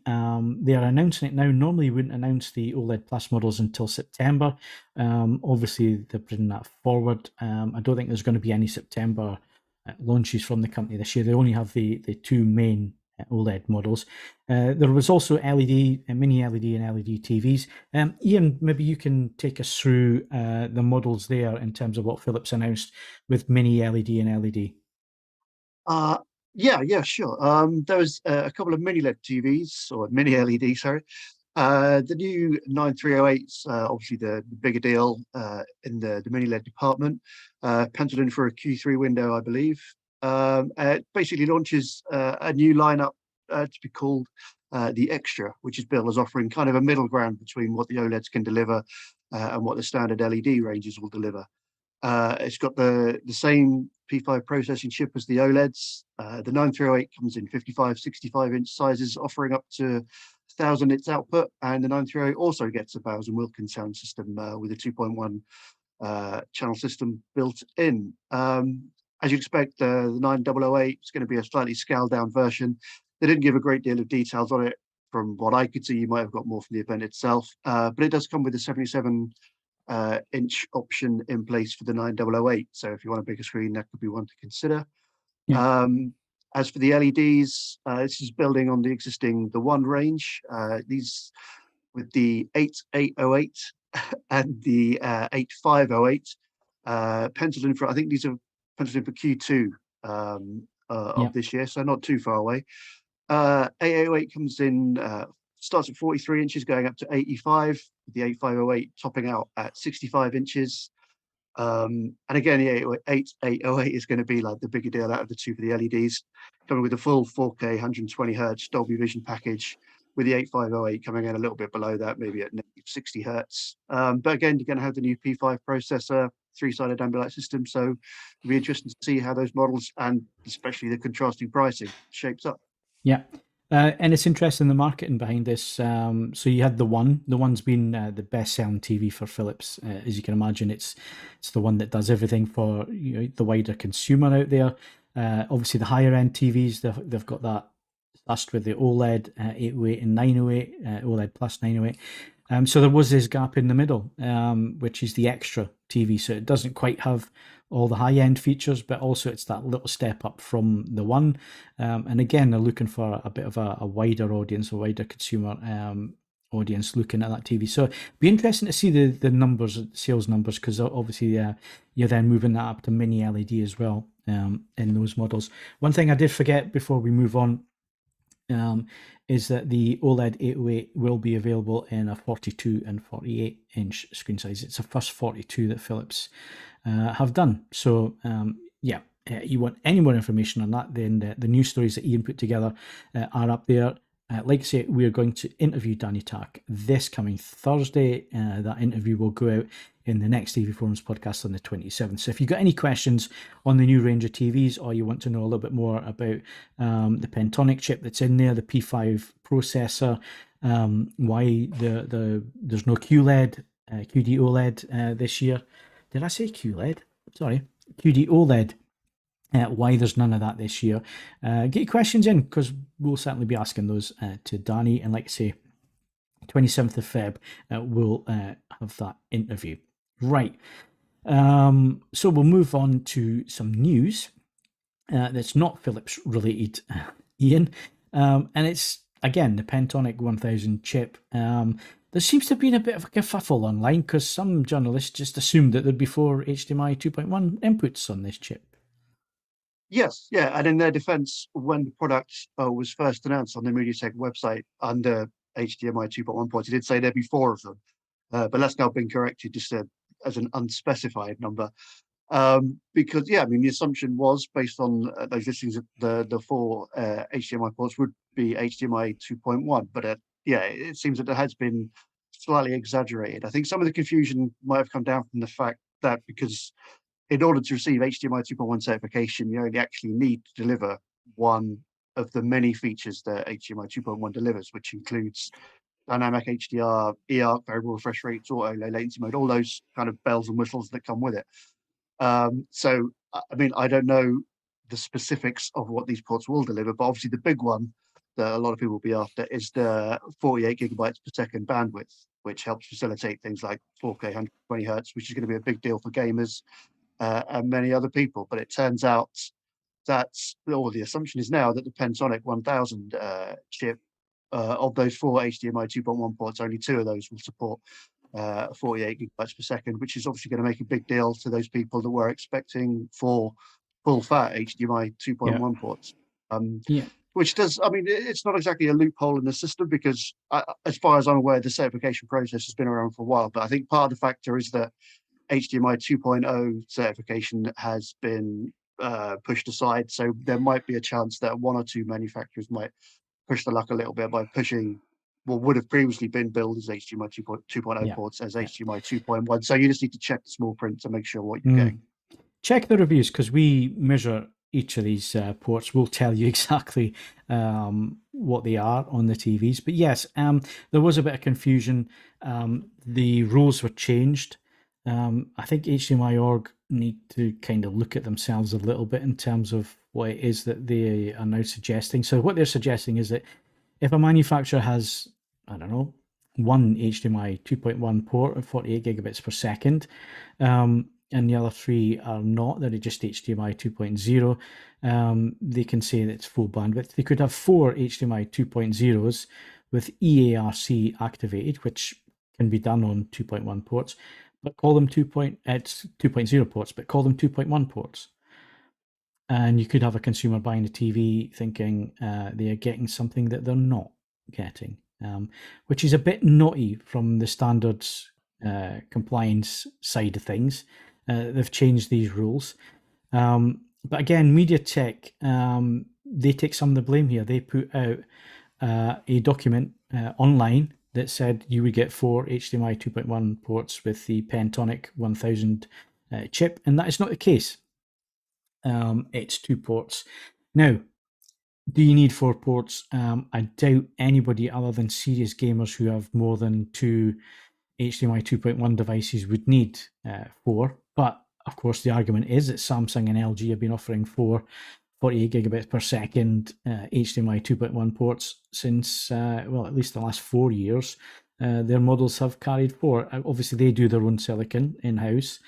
They are announcing it now. Normally, you wouldn't announce the OLED Plus models until September. Obviously, they're bringing that forward. I don't think there's going to be any September launches from the company this year. They only have the two main OLED models. There was also LED, mini LED and LED TVs. Ian, maybe you can take us through the models there in terms of what Philips announced with mini LED and LED. Yeah, sure. There was a couple of MiniLED TVs, or mini LED, sorry. The new 9308's obviously the bigger deal in the MiniLED department. Penciled in for a Q3 window, I believe. It basically launches a new lineup to be called the Extra, which is billed as offering kind of a middle ground between what the OLEDs can deliver and what the standard LED ranges will deliver. It's got the same P5 processing chip as the OLEDs. The 9308 comes in 55, 65-inch sizes, offering up to 1,000 nits output, and the 9308 also gets a Bowers & Wilkins sound system with a 2.1 channel system built in. As you'd expect, the 9008 is going to be a slightly scaled down version. They didn't give a great deal of details on it. From what I could see, you might have got more from the event itself, but it does come with a 77 inch option in place for the 9008. So if you want a bigger screen, that could be one to consider. Yeah. As for the LEDs, this is building on the existing the One range. These with the 8808 and the 8508 penciled in for, I think these are penciled in for Q2 of this year, so not too far away. 8808 comes in, starts at 43 inches going up to 85, the 8508 topping out at 65 inches. And again, the 8808 is going to be like the bigger deal out of the two for the LEDs, coming with a full 4K 120 hertz Dolby Vision package, with the 8508 coming in a little bit below that, maybe at 60 hertz. But again, you're going to have the new P5 processor, three-sided Ambilight system, so it'll be interesting to see how those models, and especially the contrasting pricing, shapes up. Yeah. And it's interesting, the marketing behind this. So you had the One. The One's been the best-selling TV for Philips. As you can imagine, it's the one that does everything for the wider consumer out there. Obviously, the higher-end TVs, they've got that plus with the OLED 808 and 908, OLED plus 908. So there was this gap in the middle, which is the extra TV. So it doesn't quite have all the high-end features, but also it's that little step up from the one. And again, they're looking for a bit of a wider audience, a wider consumer audience looking at that TV. So it'd be interesting to see the numbers, sales numbers, because obviously you're then moving that up to mini LED as well in those models. One thing I did forget before we move on is that the OLED 808 will be available in a 42 and 48 inch screen size. It's the first 42 that Philips have done. So yeah, you want any more information on that, then the news stories that Ian put together are up there. Like I say, we're going to interview Danny Tak this coming Thursday. That interview will go out in the next TV Forums podcast on the 27th. So if you've got any questions on the new range of TVs, or you want to know a little bit more about the Pentonic chip that's in there, the P5 processor, why there's no QLED, QD OLED this year. Did I say QLED? Sorry, QD OLED. Why there's none of that this year. Get your questions in, because we'll certainly be asking those to Danny. And like I say, 27th of Feb, we'll have that interview. Right. So we'll move on to some news that's not Philips related, Ian. And it's, again, the Pentonic 1000 chip. There seems to have been a bit of a kerfuffle online, because some journalists just assumed that there'd be 4 HDMI 2.1 inputs on this chip. Yes, yeah, and in their defense, when the product was first announced on the MediaTek website under HDMI 2.1 ports, it did say there'd be 4 of them, but that's now been corrected just as an unspecified number. Because, yeah, I mean, the assumption was, based on those listings, that the 4 HDMI ports would be HDMI 2.1, but yeah, it seems that it has been slightly exaggerated. I think some of the confusion might have come down from the fact that, because in order to receive HDMI 2.1 certification, you only actually need to deliver one of the many features that HDMI 2.1 delivers, which includes dynamic HDR, eARC, variable refresh rates, auto low latency mode, all those kind of bells and whistles that come with it. So, I mean, I don't know the specifics of what these ports will deliver, but obviously the big one that a lot of people will be after is the 48 gigabytes per second bandwidth, which helps facilitate things like 4K 120 hertz, which is going to be a big deal for gamers and many other people. But it turns out that, or the assumption is now, that the Pentonic 1000 chip, of those 4 HDMI 2.1 ports, only 2 of those will support 48 gigabytes per second, which is obviously going to make a big deal to those people that were expecting 4 full fat HDMI 2.1 ports. Which does, I mean, it's not exactly a loophole in the system, because as far as I'm aware, the certification process has been around for a while. But I think part of the factor is that HDMI 2.0 certification has been pushed aside. So there might be a chance that 1 or 2 manufacturers might push the luck a little bit by pushing what would have previously been billed as HDMI 2.0 ports as HDMI 2.1. So you just need to check the small print to make sure what you're getting. Check the reviews, because we measure each of these ports. We'll tell you exactly what they are on the TVs. But yes, there was a bit of confusion. The rules were changed. I think HDMI.org need to kind of look at themselves a little bit in terms of what it is that they are now suggesting. So what they're suggesting is that if a manufacturer has, I don't know, 1 HDMI 2.1 port of 48 gigabits per second, and the other 3 are not, they're just HDMI 2.0, they can say that it's full bandwidth. They could have 4 HDMI 2.0s with EARC activated, which can be done on 2.1 ports, but call them 2.0 ports, but call them 2.1 ports. And you could have a consumer buying a TV thinking they are getting something that they're not getting, which is a bit naughty from the standards compliance side of things. They've changed these rules. But again, MediaTek, they take some of the blame here. They put out a document online that said you would get 4 HDMI 2.1 ports with the Pentonic 1000 chip, and that is not the case. It's 2 ports. Now, do you need 4 ports? I doubt anybody other than serious gamers who have more than 2 HDMI 2.1 devices would need 4. But of course, the argument is that Samsung and LG have been offering 4 48 gigabits per second HDMI 2.1 ports since, well, at least the last 4 years. their models have carried forward. Obviously, they do their own silicon in-house.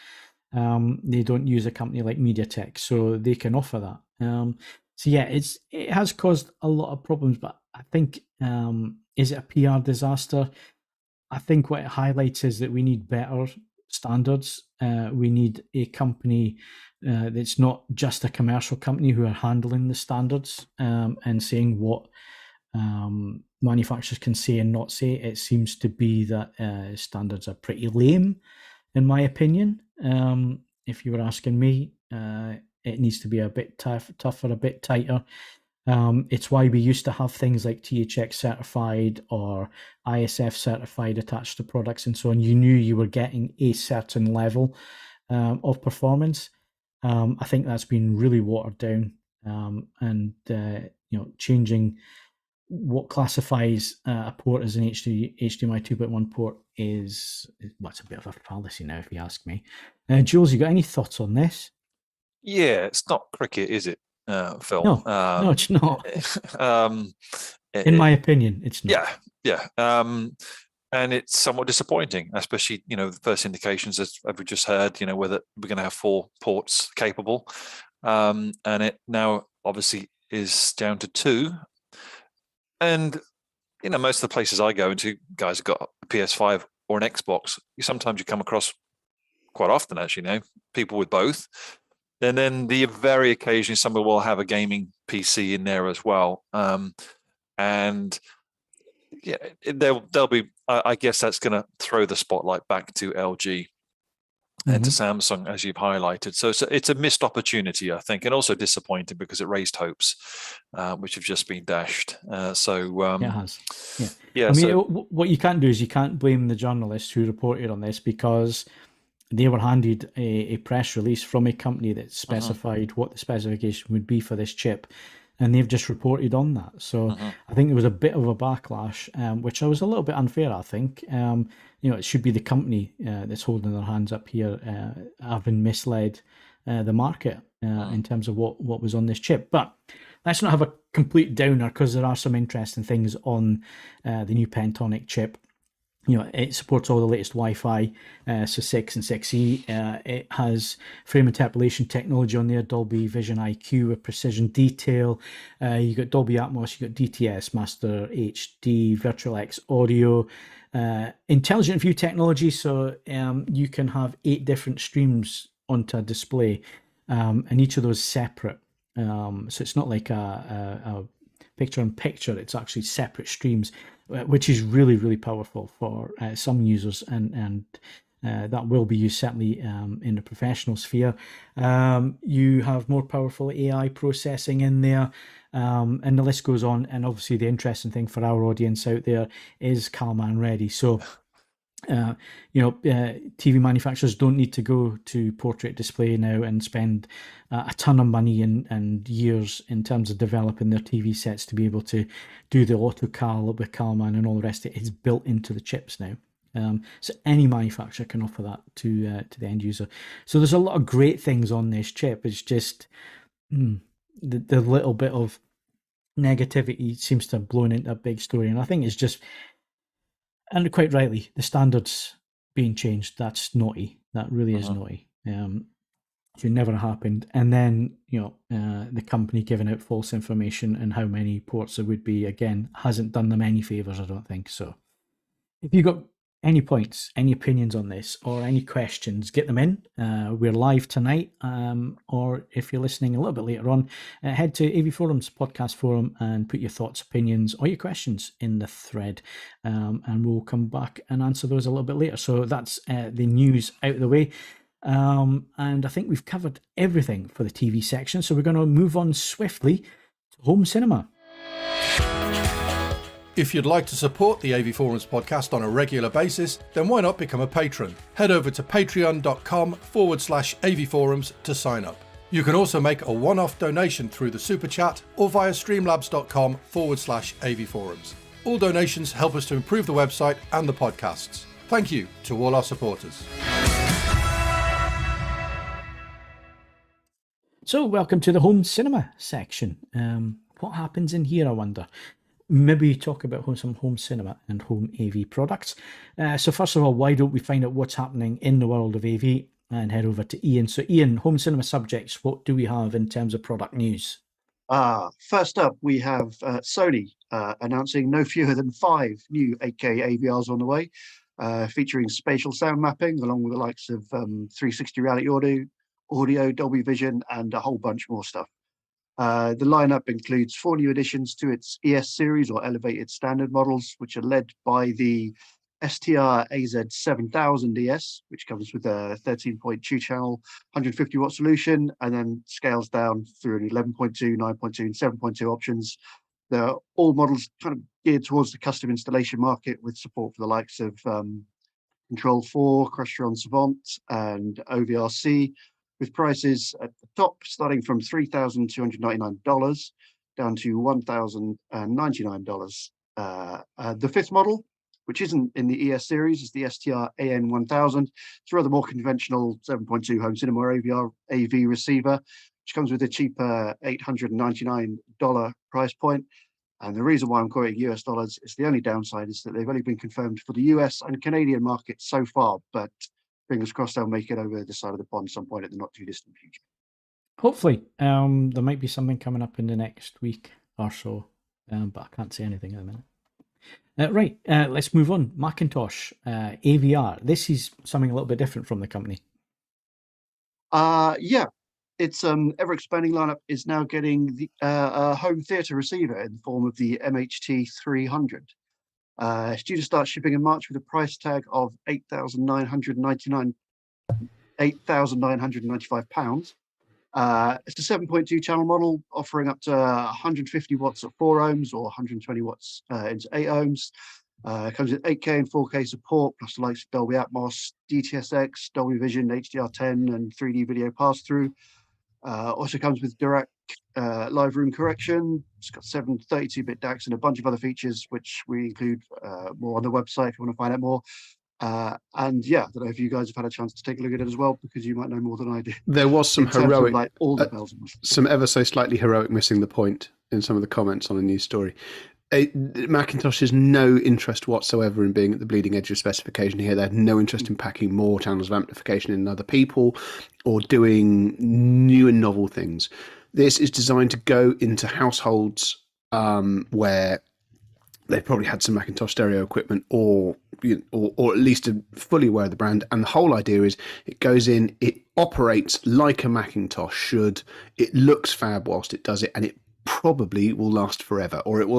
They don't use a company like MediaTek, so they can offer that. So yeah, it has caused a lot of problems, but I think, is it a PR disaster? I think what it highlights is that we need better standards. We need a company that's not just a commercial company who are handling the standards and saying what manufacturers can say and not say. It seems to be that standards are pretty lame, in my opinion. If you were asking me, it needs to be a bit tougher, a bit tighter. It's why we used to have things like THX certified or ISF certified attached to products and so on. You knew you were getting a certain level of performance. I think that's been really watered down, and changing what classifies a port as an HDMI 2.1 port is what's a bit of a fallacy now, if you ask me. Jules, you got any thoughts on this? Yeah, it's not cricket, is it, Phil? No, it's not. In my opinion, it's not. Yeah. And it's somewhat disappointing, especially, the first indications, as we just heard, whether we're going to have 4 ports capable. And it now obviously is down to 2. And, most of the places I go into, guys have got a PS5 or an Xbox. Sometimes you come across, quite often actually, people with both. And then very occasionally somebody will have a gaming PC in there as well. And yeah, there'll be, I guess that's going to throw the spotlight back to LG and to Samsung, as you've highlighted. So it's a missed opportunity, I think, and also disappointing because it raised hopes, which have just been dashed. It has. Yeah. I mean, what you can't do is you can't blame the journalists who reported on this, because they were handed a press release from a company that specified what the specification would be for this chip, and they've just reported on that. So I think there was a bit of a backlash, which was a little bit unfair, I think. It should be the company that's holding their hands up here, having misled the market in terms of what was on this chip. But let's not have a complete downer, because there are some interesting things on the new Pentonic chip. It supports all the latest Wi-Fi, so 6 and 6E. It has frame interpolation technology on there, Dolby Vision IQ with precision detail. You got Dolby Atmos, you got DTS, Master HD, Virtual X audio, intelligent view technology. So you can have 8 different streams onto a display, and each of those separate. So it's not like a picture-in-picture. It's actually separate streams, which is really, really powerful for some users, and that will be used certainly in the professional sphere. You have more powerful AI processing in there, and the list goes on. And obviously the interesting thing for our audience out there is Collen ready. So TV manufacturers don't need to go to portrait display now and spend a ton of money and years in terms of developing their TV sets to be able to do the AutoCal with Collen and all the rest of it. It's built into the chips now. So any manufacturer can offer that to the end user. So there's a lot of great things on this chip. It's just the little bit of negativity seems to have blown into a big story. And I think it's just, and quite rightly, the standards being changed, that's naughty. That really is naughty. It should never have happened. And then, the company giving out false information and how many ports there would be, again, hasn't done them any favours, I don't think. So if you've got any points, any opinions on this, or any questions, get them in. We're live tonight, or if you're listening a little bit later on, head to AV Forum's podcast forum and put your thoughts, opinions, or your questions in the thread, and we'll come back and answer those a little bit later. So that's the news out of the way. And I think we've covered everything for the TV section, so we're going to move on swiftly to home cinema. If you'd like to support the AV Forums podcast on a regular basis, then why not become a patron? Head over to patreon.com/AV Forums to sign up. You can also make a one-off donation through the Super Chat or via streamlabs.com/AV Forums. All donations help us to improve the website and the podcasts. Thank you to all our supporters. So welcome to the home cinema section. What happens in here, I wonder? maybe talk about some home cinema and home AV products. So first of all, why don't we find out what's happening in the world of AV and head over to Ian. So Ian, home cinema subjects, what do we have in terms of product news? First up, we have Sony announcing no fewer than 5 new 8K AVRs on the way, featuring spatial sound mapping, along with the likes of 360 reality audio, Dolby Vision, and a whole bunch more stuff. The lineup includes 4 new additions to its ES series or elevated standard models, which are led by the STR AZ7000 ES, which comes with a 13.2 channel, 150 watt solution, and then scales down through an 11.2, 9.2, and 7.2 options. They're all models kind of geared towards the custom installation market, with support for the likes of Control 4, Crestron Savant, and OVRC, with prices at the top starting from $3,299 down to $1,099. The 5th model, which isn't in the ES series, is the STR AN1000. It's a rather more conventional 7.2 home cinema AVR AV receiver, which comes with a cheaper $899 price point. And the reason why I'm quoting US dollars is the only downside is that they've only been confirmed for the US and Canadian markets so far, but fingers crossed they'll make it over the side of the pond some point in the not too distant future. Hopefully. There might be something coming up in the next week or so, but I can't say anything at the minute. Right, let's move on. McIntosh AVR. This is something a little bit different from the company. Yeah, its ever-expanding lineup is now getting the home theatre receiver in the form of the MHT 300. It's due to start shipping in March with a price tag of £8,995. It's a 7.2 channel model offering up to 150 watts at 4 ohms or 120 watts into 8 ohms. It comes with 8K and 4K support, plus the likes of Dolby Atmos, DTSX, Dolby Vision, HDR10, and 3D video pass-through. Also comes with direct live room correction. It's got 7 32-bit DACs and a bunch of other features, which we include more on the website if you want to find out more. And yeah, I don't know if you guys have had a chance to take a look at it as well, because you might know more than I do. There was some heroic, like all the bells and whistles. some ever so slightly heroic missing the point in some of the comments on a news story. Macintosh has no interest whatsoever in being at the bleeding edge of specification here. They had no interest in packing more channels of amplification in other people or doing new and novel things. This is designed to go into households where they've probably had some Macintosh stereo equipment or at least are fully aware of the brand. And the whole idea is it goes in, it operates like a Macintosh should, it looks fab whilst it does it, and it probably will last forever, or it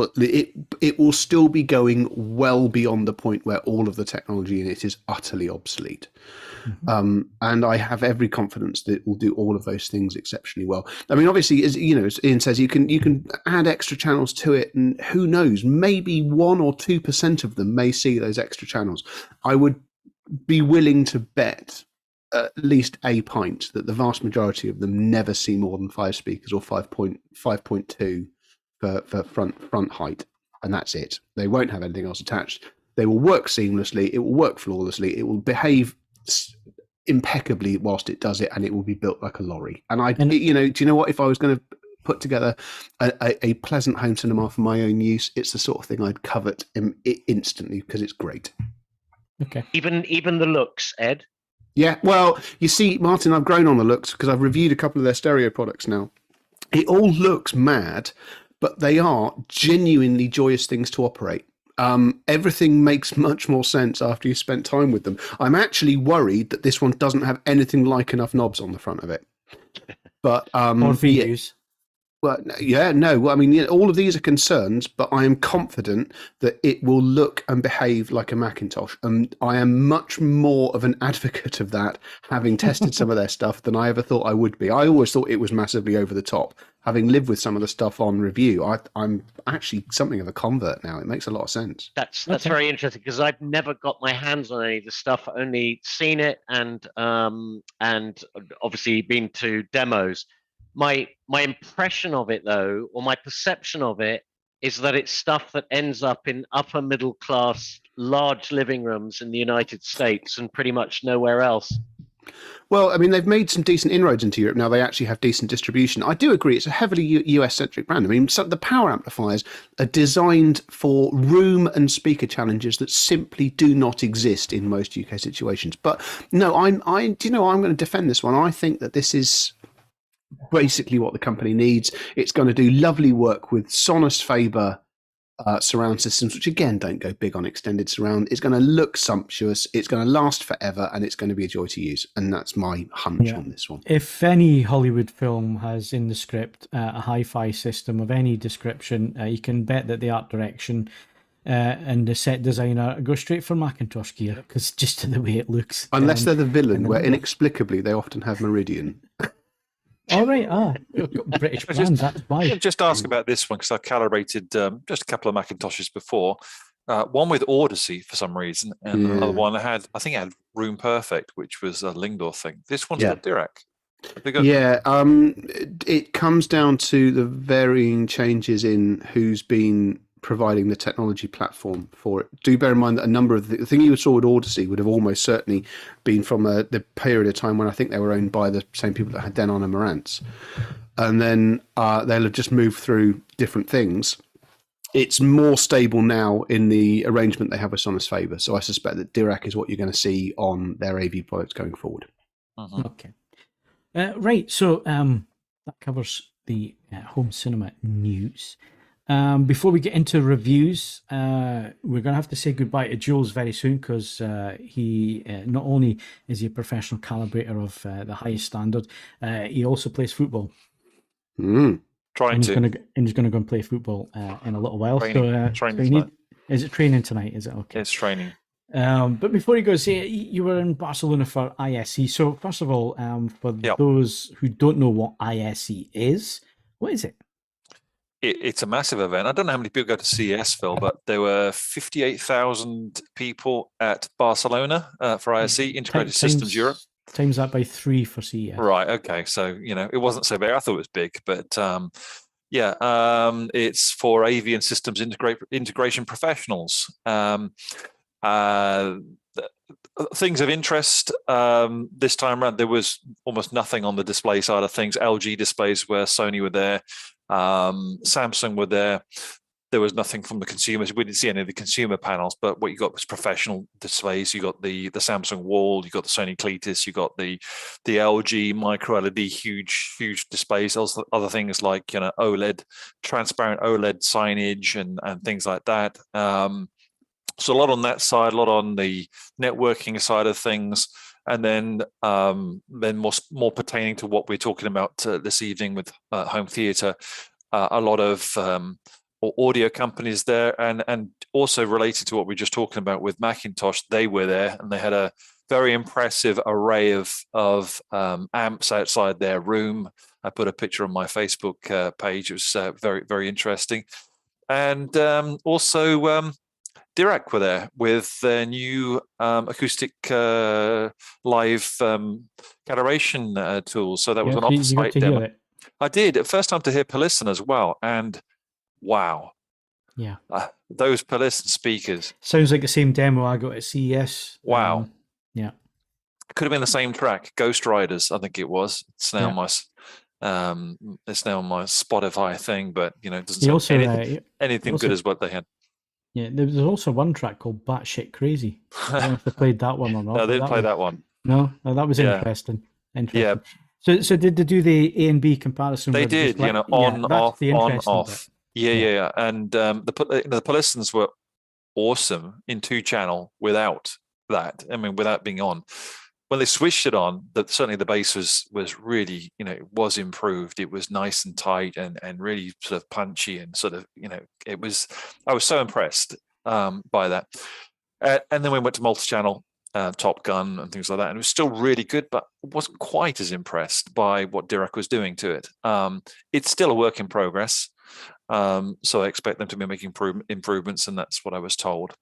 will still be going well beyond the point where all of the technology in it is utterly obsolete. Mm-hmm. And I have every confidence that it will do all of those things exceptionally well. I mean, obviously, as you know, as Ian says, you can add extra channels to it, and who knows, maybe 1 or 2% of them may see those extra channels. I would be willing to bet at least a pint that the vast majority of them never see more than 5 speakers or 5.2 for front height, and that's it. They won't have anything else attached. They will work seamlessly. It will work flawlessly. It will behave impeccably whilst it does it, and it will be built like a lorry. And do you know what? If I was going to put together a pleasant home cinema for my own use, it's the sort of thing I'd covet instantly because it's great. Okay. Even the looks, Ed. Yeah, well, you see, Martin, I've grown on the looks because I've reviewed a couple of their stereo products now. It all looks mad, but they are genuinely joyous things to operate. Everything makes much more sense after you've spent time with them. I'm actually worried that this one doesn't have anything like enough knobs on the front of it. But or videos. Well, yeah, no. Well, I mean, all of these are concerns, but I am confident that it will look and behave like a Macintosh. And I am much more of an advocate of that, having tested some of their stuff, than I ever thought I would be. I always thought it was massively over the top. Having lived with some of the stuff on review, I'm actually something of a convert now. It makes a lot of sense. That's very interesting, because I've never got my hands on any of the stuff. Only seen it and obviously been to demos. My impression of it, though, or my perception of it, is that it's stuff that ends up in upper middle class, large living rooms in the United States and pretty much nowhere else. Well, I mean, they've made some decent inroads into Europe. Now they actually have decent distribution. I do agree it's a heavily US-centric brand. I mean, the power amplifiers are designed for room and speaker challenges that simply do not exist in most UK situations. But no, I'm going to defend this one. I think that this is basically what the company needs. It's going to do lovely work with Sonos Faber surround systems, which again don't go big on extended surround. It's going to look sumptuous, it's going to last forever, and it's going to be a joy to use. And that's my hunch on this one. If any Hollywood film has in the script a hi-fi system of any description, you can bet that the art direction and the set designer go straight for McIntosh gear, because just to the way it looks. Unless they're the villain, where inexplicably they often have Meridian. All right, British brands, that's why. Just ask about this one, because I calibrated just a couple of Macintoshes before. One with Odyssey for some reason, and another one I think it had Room Perfect, which was a Lingdor thing. This one's got Dirac. It comes down to the varying changes in who's been providing the technology platform for it. Do bear in mind that a number of the thing you saw with Odyssey would have almost certainly been from the period of time when I think they were owned by the same people that had Denon and Marantz, and then they'll have just moved through different things. It's more stable now in the arrangement they have with Sonos Faber, so I suspect that Dirac is what you're going to see on their AV products going forward. Okay, right. So that covers the home cinema news. Before we get into reviews, we're going to have to say goodbye to Jules very soon, because he not only is he a professional calibrator of the highest standard, he also plays football. He's going to go and play football in a little while. Is it training tonight? Is it okay? It's training. But before he goes, you were in Barcelona for ISE. So first of all, for those who don't know what ISE is, what is it? It's a massive event. I don't know how many people go to CES, Phil, but there were 58,000 people at Barcelona for ISE, Integrated Systems Europe. Times that by 3 for CES. Right, okay. So, it wasn't so big. I thought it was big, but it's for AV and systems integration professionals. Things of interest this time around, there was almost nothing on the display side of things. LG displays were, Sony were there. Samsung were there. There was nothing from the consumers. We didn't see any of the consumer panels, but what you got was professional displays. You got the Samsung Wall, you got the Sony Cletus, you got the LG micro LED, huge displays. Also, other things like OLED, transparent OLED signage and things like that. So a lot on that side, a lot on the networking side of things. And then more pertaining to what we're talking about this evening with home theatre, a lot of audio companies there, and also related to what we were just talking about with McIntosh, they were there, and they had a very impressive array of amps outside their room. I put a picture on my Facebook page. It was very, very interesting. And also Dirac were there with their new acoustic live calibration tools. So that was an off-site demo. I did. First time to hear Pellisson as well. And wow. Yeah. Those Pellisson speakers. Sounds like the same demo I got at CES. Wow. Yeah. Could have been the same track. Ghost Riders, I think it was. It's now my Spotify thing, but it doesn't sound anything good as what they had. Yeah, there was also one track called Batshit Crazy. I don't know if they played that one or not. No, they didn't play that one. No, that was interesting. Yeah. So did they do the A and B comparison? They did, on, off, on, off. Yeah. And the Pellissons were awesome in 2-channel without that. I mean, without being on. When they switched it on, certainly the bass was really, it was improved. It was nice and tight and really sort of punchy and sort of, it was. I was so impressed by that. And then we went to Multichannel, Top Gun and things like that, and it was still really good, but wasn't quite as impressed by what Dirac was doing to it. It's still a work in progress, so I expect them to be making improvements, and that's what I was told.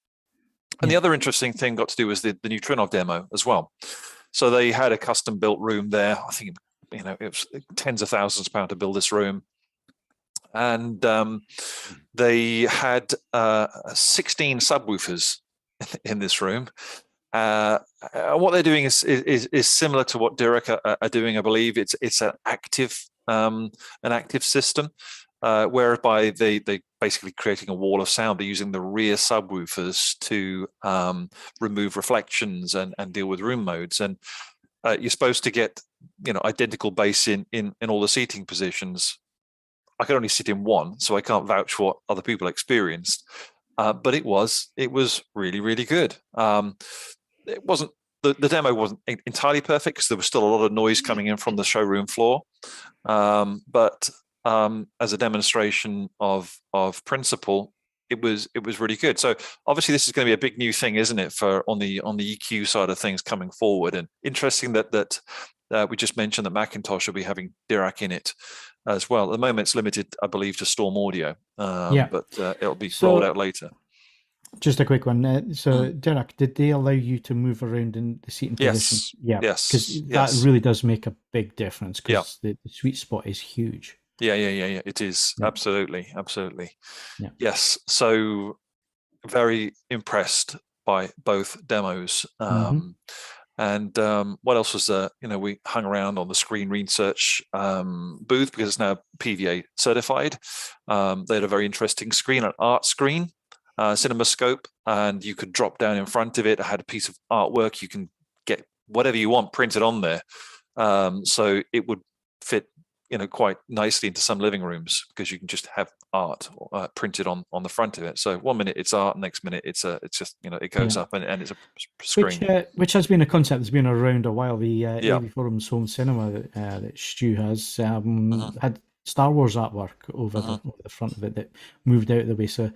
And the other interesting thing got to do was the Neutrinov demo as well. So they had a custom built room there. I think it was tens of thousands of pounds to build this room, and they had 16 subwoofers in this room, what they're doing is similar to what Direct are doing. I believe it's an active system, whereby they basically creating a wall of sound. They're using the rear subwoofers to remove reflections and deal with room modes. And you're supposed to get identical bass in all the seating positions. I could only sit in one, so I can't vouch for what other people experienced. But it was really, really good. It wasn't the demo wasn't entirely perfect because there was still a lot of noise coming in from the showroom floor. But as a demonstration of principle, it was really good. So obviously this is going to be a big new thing, isn't it, for on the EQ side of things coming forward? And interesting that we just mentioned that McIntosh will be having Dirac in it as well. At the moment, it's limited, I believe, to Storm Audio, but it'll be rolled out later. Just a quick one. Dirac, did they allow you to move around in the seating position? Yeah, yes, because that really does make a big difference. Because the sweet spot is huge. Yeah. It is absolutely. Yeah. Yes. So very impressed by both demos. And what else was there? We hung around on the screen research booth because it's now PVA certified. They had a very interesting screen, an art screen, CinemaScope, and you could drop down in front of it. It had a piece of artwork. You can get whatever you want printed on there. So it would fit quite nicely into some living rooms because you can just have art printed on the front of it. So 1 minute it's art, next minute it's just it goes up and it's a screen. Which has been a concept that's been around a while. The AV Forum's home cinema that Stu has had Star Wars artwork over the front of it that moved out of the way. So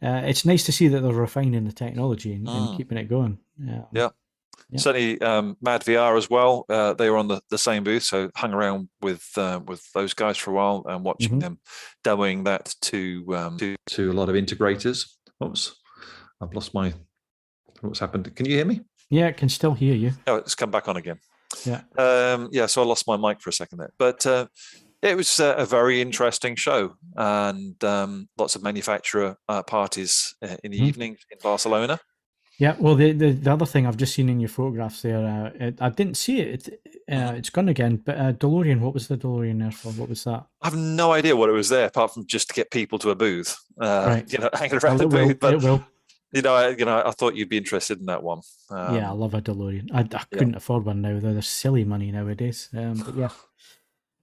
it's nice to see that they're refining the technology and keeping it going. Certainly, Mad VR as well. They were on the same booth, so hung around with those guys for a while and watching them demoing that to a lot of integrators. Oops, I've lost what's happened. Can you hear me? Yeah, I can still hear you. Oh, it's come back on again. Yeah. So I lost my mic for a second there, but it was a very interesting show and lots of manufacturer parties in the evening in Barcelona. Yeah, well, the other thing I've just seen in your photographs there, I didn't see it. It's gone again. But DeLorean, what was the DeLorean there for? What was that? I have no idea what it was there, apart from just to get people to a booth, hanging around the booth. But it will. I thought you'd be interested in that one. Yeah, I love a DeLorean. I couldn't afford one now. They're silly money nowadays. But yeah,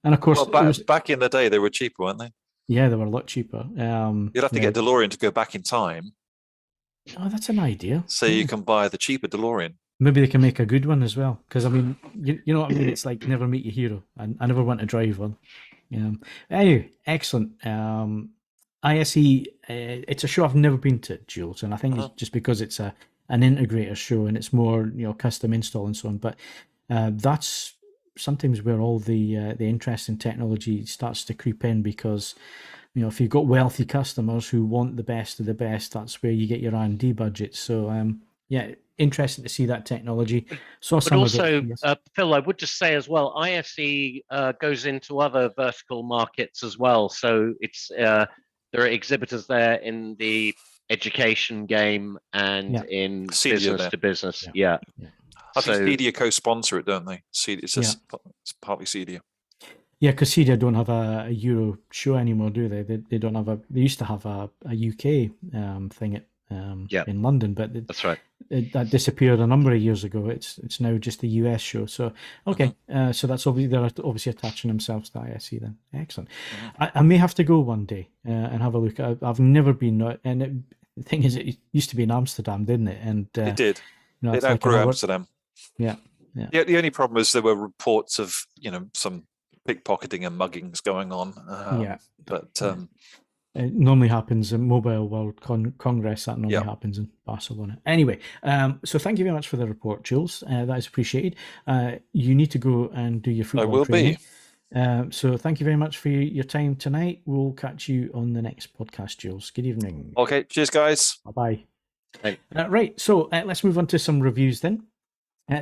and of course, back in the day, they were cheaper, weren't they? Yeah, they were a lot cheaper. You'd have to get DeLorean to go back in time. Oh, that's an idea. So you can buy the cheaper DeLorean. Maybe they can make a good one as well. Because, I mean, you know what I mean? It's like never meet your hero. I never want to drive one. Anyway, excellent. ISE, it's a show I've never been to, Jules. And I think it's just because it's an integrator show and it's more, custom install and so on. But that's sometimes where all the interest in technology starts to creep in because... if you've got wealthy customers who want the best of the best, that's where you get your R&D budget. So, interesting to see that technology. But also, Phil, I would just say as well, ISE goes into other vertical markets as well. So it's there are exhibitors there in the education game and in business to business. Yeah. I think Cedia co-sponsor it, don't they? It's partly Cedia. Yeah, because Cedia don't have a Euro show anymore, do they? They don't have they used to have a UK thing in London, but that's right. That disappeared a number of years ago. It's now just the US show. So okay, so that's they're obviously attaching themselves to ISE then. Excellent. I may have to go one day and have a look. I've never been, and the thing is, it used to be in Amsterdam, didn't it? And it did. It outgrew Amsterdam. Yeah. The only problem was there were reports of some pickpocketing and muggings going on. It normally happens in Mobile World Congress. That normally happens in Barcelona. Anyway, so thank you very much for the report, Jules. That is appreciated. You need to go and do your football training. So thank you very much for your time tonight. We'll catch you on the next podcast, Jules. Good evening. Okay, cheers, guys. Bye-bye. Right, so let's move on to some reviews then.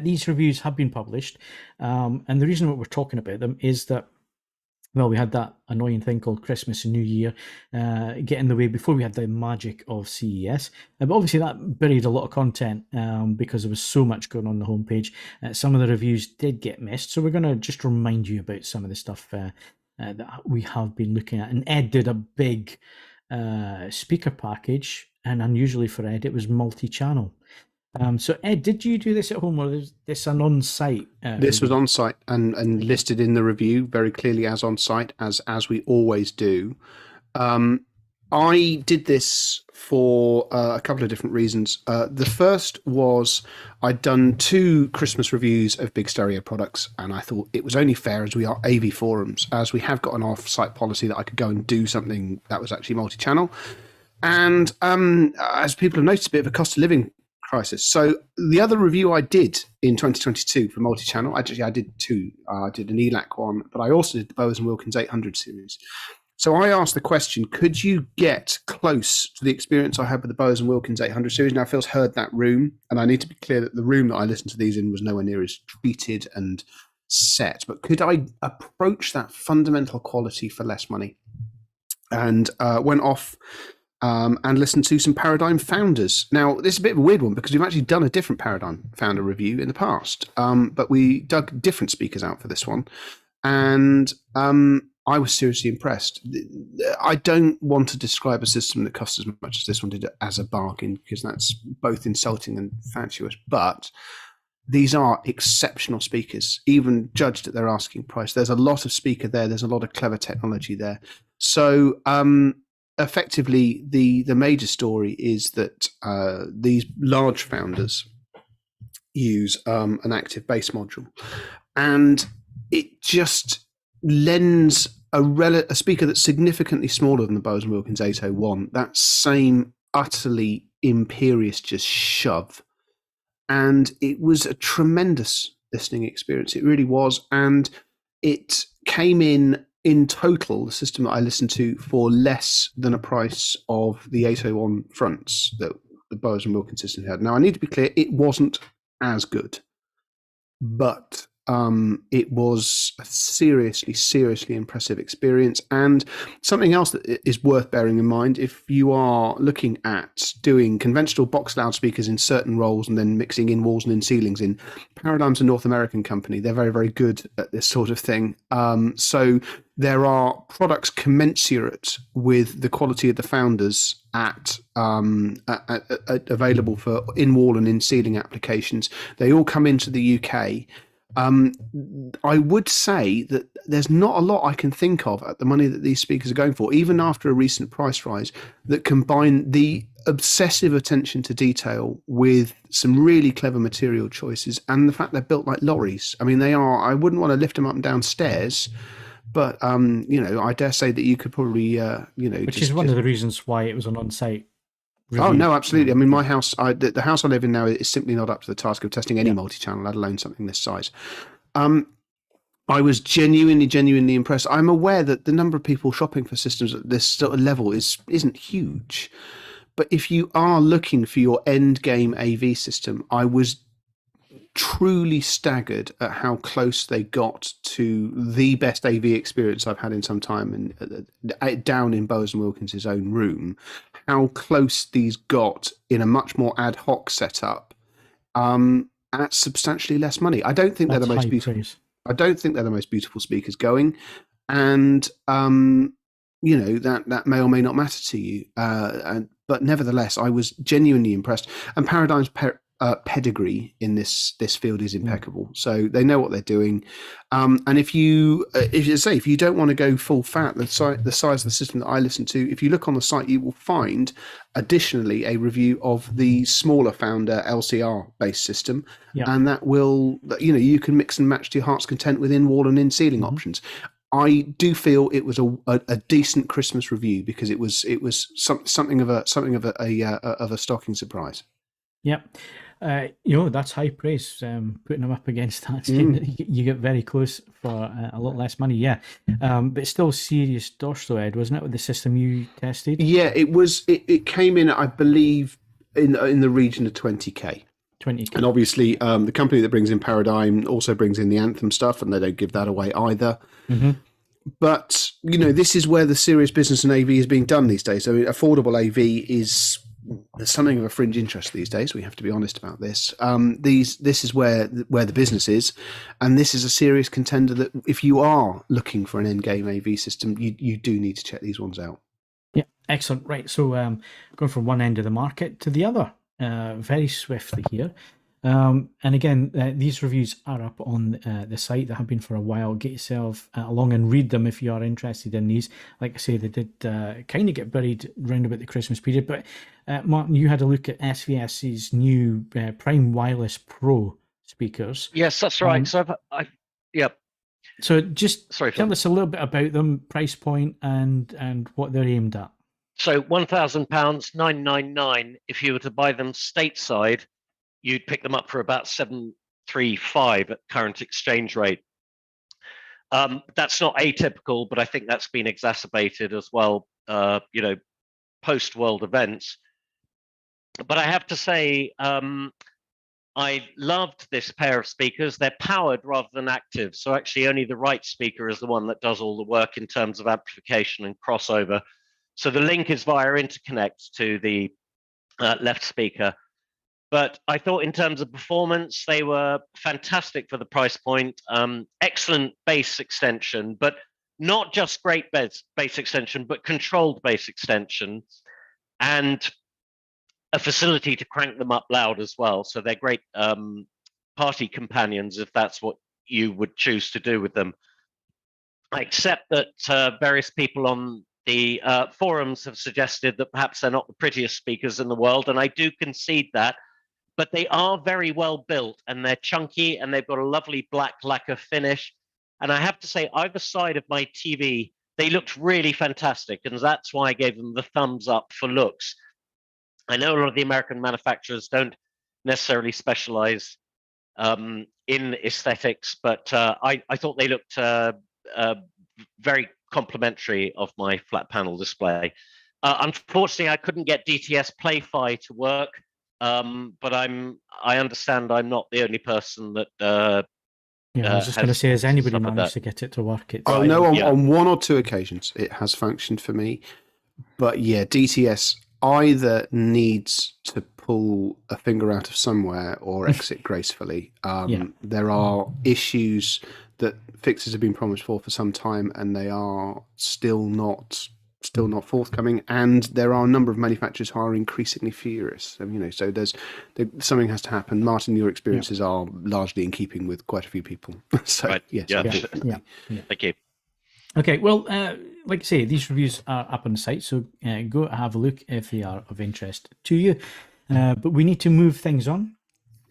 These reviews have been published, and the reason that we're talking about them is that well, we had that annoying thing called Christmas and New Year get in the way before we had the magic of CES. But obviously that buried a lot of content because there was so much going on the homepage. Some of the reviews did get missed. So we're going to just remind you about some of the stuff that we have been looking at. And Ed did a big speaker package. And unusually for Ed, it was multi-channel. So Ed, did you do this at home, or is this an on-site? This was on-site and listed in the review very clearly as on-site, as we always do. I did this for a couple of different reasons. The first was I'd done 2 Christmas reviews of big stereo products, and I thought it was only fair, as we are AV forums, as we have got an off-site policy, that I could go and do something that was actually multi-channel. And as people have noticed, a bit of a cost of living crisis. So the other review I did in 2022 for multi-channel, actually I did 2. I did an ELAC one, but I also did the Bowers & Wilkins 800 series. So I asked the question, could you get close to the experience I had with the Bowers & Wilkins 800 series? Now, Phil's heard that room, and I need to be clear that the room that I listened to these in was nowhere near as treated and set. But could I approach that fundamental quality for less money? And went off and listened to some Paradigm founders. Now, this is a bit of a weird one because we've actually done a different Paradigm founder review in the past, but we dug different speakers out for this one, and I was seriously impressed. I don't want to describe a system that costs as much as this one did as a bargain, because that's both insulting and fatuous, but these are exceptional speakers, even judged at their asking price. There's a lot of speaker there. There's a lot of clever technology there. So, effectively, the major story is that these large founders use an active bass module, and it just lends a speaker that's significantly smaller than the Bowers & Wilkins 801 that same utterly imperious just shove. And it was a tremendous listening experience. It really was. And it came in total, the system that I listened to, for less than a price of the 801 fronts that the Bowers & Wilkins system had. Now, I need to be clear, it wasn't as good, but it was a seriously impressive experience. And something else that is worth bearing in mind, if you are looking at doing conventional box loudspeakers in certain roles and then mixing in walls and in ceilings in, Paradigm's a North American company. They're very, very good at this sort of thing. So there are products commensurate with the quality of the founders at available for in-wall and in-ceiling applications. They all come into the UK. I would say that there's not a lot I can think of at the money that these speakers are going for, even after a recent price rise, that combine the obsessive attention to detail with some really clever material choices and the fact they're built like lorries. I mean, they are. I wouldn't want to lift them up and down stairs, but I dare say that you could probably, which is one of the reasons why it was an on-site review. Oh no, absolutely. I mean, my house, the house I live in now is simply not up to the task of testing any multi-channel, let alone something this size. I was genuinely impressed. I'm aware that the number of people shopping for systems at this sort of level isn't huge, but if you are looking for your end game AV system, I was truly staggered at how close they got to the best AV experience I've had in some time, and down in Bowers & Wilkins' own room, how close these got in a much more ad hoc setup at substantially less money. I don't think they're the most beautiful. I don't think they're the most beautiful speakers going, and that may or may not matter to you. But nevertheless, I was genuinely impressed. And Paradigm's pedigree in this field is impeccable, so they know what they're doing. And if you don't want to go full fat, the size of the system that I listen to, if you look on the site, you will find additionally a review of the smaller Founder LCR based system, and that will, you can mix and match to your heart's content with in-wall and in-ceiling options. I do feel it was a decent Christmas review because it was something of a stocking surprise. Yep. That's high praise. Putting them up against that, you get very close for a lot less money. But it's still serious dosh though, Ed, wasn't it, with the system you tested? Yeah, it was. It came in, I believe, in the region of 20k. 20k. And obviously, the company that brings in Paradigm also brings in the Anthem stuff, and they don't give that away either. But, this is where the serious business in AV is being done these days. I mean, affordable AV is something of a fringe interest these days. We have to be honest about this. This is where the business is, and this is a serious contender that if you are looking for an end-game AV system, you do need to check these ones out. Yeah, excellent. Right, so going from one end of the market to the other very swiftly here. And again, these reviews are up on the site. They have been for a while. Get yourself along and read them if you are interested in these. Like I say, they did kind of get buried round about the Christmas period. But Martin, you had a look at SVS's new Prime Wireless Pro speakers. Yes, that's right. So just tell us a little bit about them, price point, and what they're aimed at. So £1,000, $999. If you were to buy them stateside, you'd pick them up for about $735 at current exchange rate. That's not atypical, but I think that's been exacerbated as well, post-world events. But I have to say, I loved this pair of speakers. They're powered rather than active. So actually only the right speaker is the one that does all the work in terms of amplification and crossover. So the link is via interconnect to the left speaker. But I thought in terms of performance, they were fantastic for the price point. Excellent bass extension, but not just great bass extension, but controlled bass extension, and a facility to crank them up loud as well. So they're great party companions if that's what you would choose to do with them. I accept that various people on the forums have suggested that perhaps they're not the prettiest speakers in the world, and I do concede that. But they are very well built, and they're chunky, and they've got a lovely black lacquer finish. And I have to say, either side of my TV, they looked really fantastic, and that's why I gave them the thumbs up for looks. I know a lot of the American manufacturers don't necessarily specialize in aesthetics, but I thought they looked very complimentary of my flat panel display. Unfortunately, I couldn't get DTS Play-Fi to work. But I understand I'm not the only person that. I was just going to say, has anybody managed to get it to work? On one or two occasions it has functioned for me, but yeah, DTS either needs to pull a finger out of somewhere or exit gracefully. There are issues that fixes have been promised for some time, and they are still not forthcoming, and there are a number of manufacturers who are increasingly furious. So something has to happen. Martin, your experiences are largely in keeping with quite a few people. So right. yes, Thank you. Okay, well, like I say, these reviews are up on the site, so go have a look if they are of interest to you. But we need to move things on.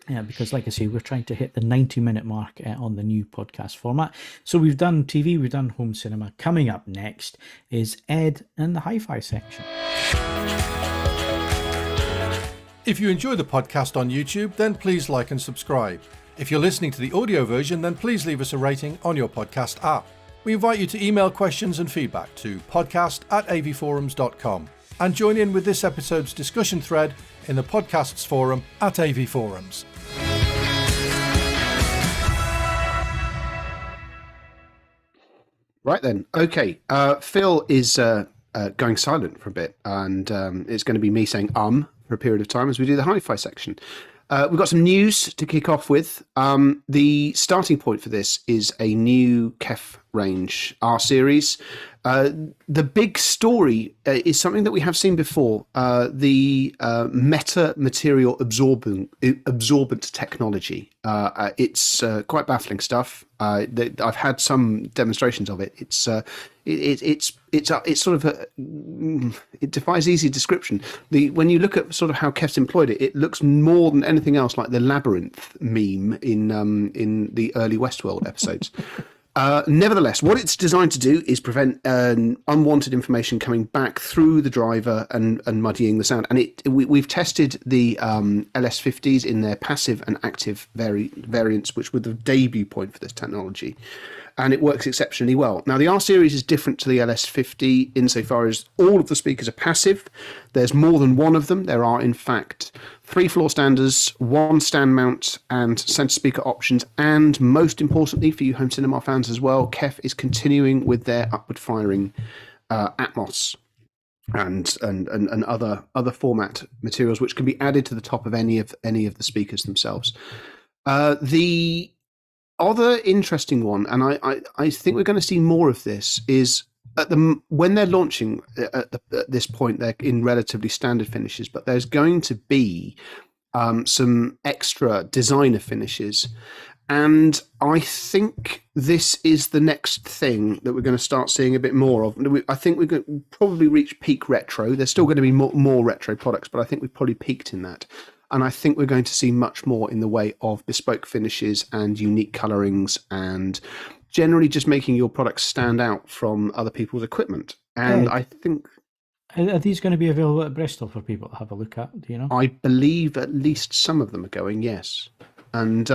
Because, like I say, we're trying to hit the 90-minute mark on the new podcast format. So we've done TV, we've done home cinema. Coming up next is Ed and the HiFi section. If you enjoy the podcast on YouTube, then please like and subscribe. If you're listening to the audio version, then please leave us a rating on your podcast app. We invite you to email questions and feedback to podcast@avforums.com and join in with this episode's discussion thread in the podcasts forum at AV Forums. Right then. Okay. Phil is going silent for a bit, and it's going to be me saying for a period of time as we do the HiFi section. We've got some news to kick off with. The starting point for this is a new KEF range, R series. The big story is something that we have seen before, the meta-material absorbent technology. It's quite baffling stuff. I've had some demonstrations of it. It's sort of it defies easy description. When you look at sort of how KEF's employed it, it looks more than anything else like the labyrinth meme in the early Westworld episodes. Nevertheless, what it's designed to do is prevent unwanted information coming back through the driver and muddying the sound. And we've tested the LS50s in their passive and active variants, which were the debut point for this technology. And it works exceptionally well. Now, the R series is different to the LS50 insofar as all of the speakers are passive. There's more than one of them. There are, in fact, 3 floor standers, 1 stand mount and center speaker options, and most importantly for you home cinema fans as well, KEF is continuing with their upward firing Atmos and other format materials which can be added to the top of any of the speakers themselves. The other interesting one, and I think we're going to see more of this, is when they're launching at this point, they're in relatively standard finishes, but there's going to be some extra designer finishes. And I think this is the next thing that we're going to start seeing a bit more of. I think we're going to probably reach peak retro. There's still going to be more retro products, but I think we've probably peaked in that. And I think we're going to see much more in the way of bespoke finishes and unique colorings and generally just making your products stand out from other people's equipment. And I think... Are these going to be available at Bristol for people to have a look at? Do you know? I believe at least some of them are going, yes. And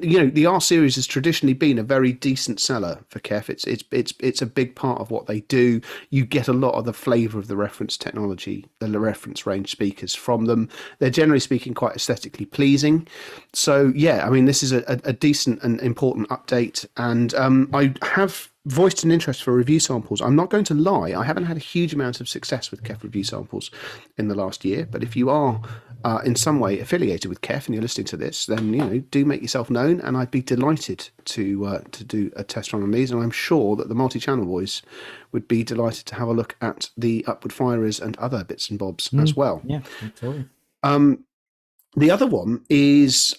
you know, the R series has traditionally been a very decent seller for KEF. It's a big part of what they do. You get a lot of the flavour of the reference technology, the reference range speakers from them. They're generally speaking quite aesthetically pleasing. So yeah, I mean, this is a decent and important update. And I have voiced an interest for review samples. I'm not going to lie, I haven't had a huge amount of success with KEF review samples in the last year, but if you are in some way affiliated with KEF and you're listening to this, then you know, do make yourself known, and I'd be delighted to do a test run on these, and I'm sure that the multi-channel boys would be delighted to have a look at the upward firers and other bits and bobs as well. Yeah, totally. The other one is,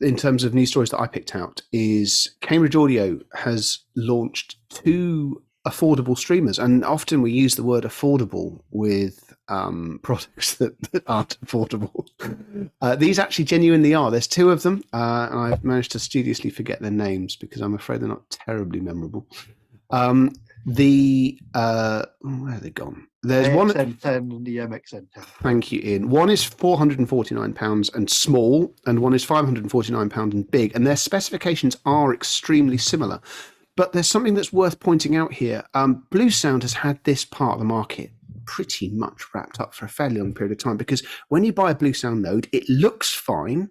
in terms of news stories that I picked out, is Cambridge Audio has launched 2 affordable streamers. And often we use the word affordable with products that aren't affordable. These actually genuinely are. There's 2 of them, and I've managed to studiously forget their names because I'm afraid they're not terribly memorable. Where are they gone? There's one XN10 and the MXN10. Thank you, Ian. One is £449 and small, and one is £549 and big, and their specifications are extremely similar. But there's something that's worth pointing out here. Blue Sound has had this part of the market pretty much wrapped up for a fairly long period of time, because when you buy a Blue Sound node, it looks fine,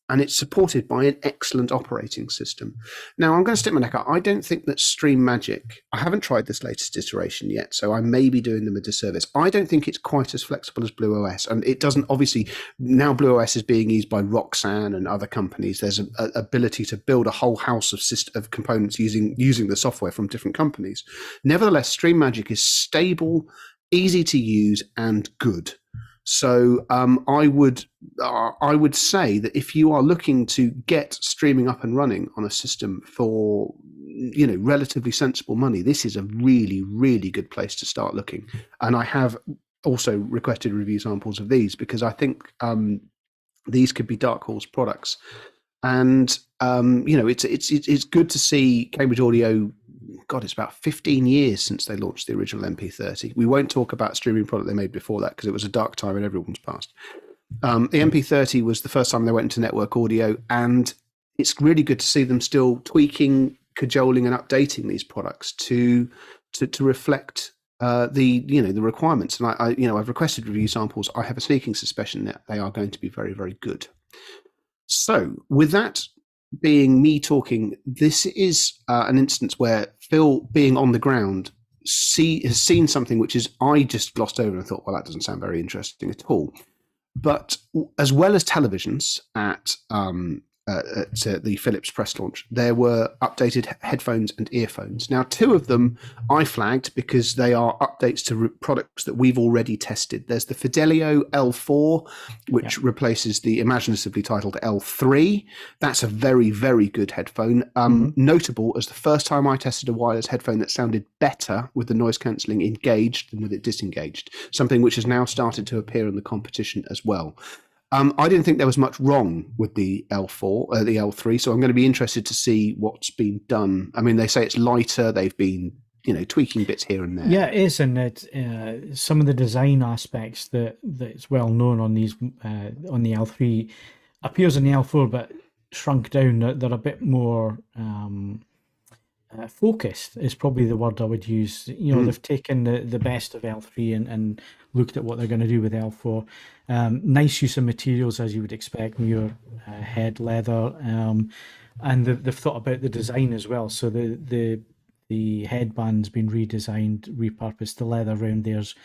and it's supported by an excellent operating system. Now, I'm going to stick my neck out. I don't think that Stream Magic, I haven't tried this latest iteration yet, so I may be doing them a disservice. I don't think it's quite as flexible as Blue OS, and it doesn't, obviously, now Blue OS is being used by Roxanne and other companies. There's an ability to build a whole house of components using the software from different companies. Nevertheless, Stream Magic is stable, easy to use, and good. So I would say that if you are looking to get streaming up and running on a system for, you know, relatively sensible money, this is a really, really good place to start looking. And I have also requested review samples of these because I think these could be dark horse products. And you know, it's good to see Cambridge Audio. God, it's about 15 years since they launched the original MP30. We won't talk about streaming product they made before that because it was a dark time in everyone's past. The MP30 was the first time they went into network audio, and it's really good to see them still tweaking, cajoling, and updating these products to reflect the requirements. And I've requested review samples. I have a sneaking suspicion that they are going to be very, very good. So with that being me talking, this is an instance where Phil, being on the ground, has seen something which is I just glossed over and thought, well, that doesn't sound very interesting at all. But as well as televisions at the Philips press launch, there were updated headphones and earphones. Now, 2 of them I flagged because they are updates to products that we've already tested. There's the Fidelio L4, which replaces the imaginatively titled L3. That's a very, very good headphone. Notable as the first time I tested a wireless headphone that sounded better with the noise cancelling engaged than with it disengaged, something which has now started to appear in the competition as well. I didn't think there was much wrong with the L4, the L3, so I'm going to be interested to see what's been done. I mean, they say it's lighter. They've been, tweaking bits here and there. Yeah, it is, and some of the design aspects that's well known on these on the L3 appears on the L4, but shrunk down. They're a bit more focused is probably the word I would use. You know, they've taken the best of L3 and looked at what they're going to do with L4. Nice use of materials, as you would expect, your head leather, and they've thought about the design as well. So the headband's been redesigned, repurposed. The leather around there's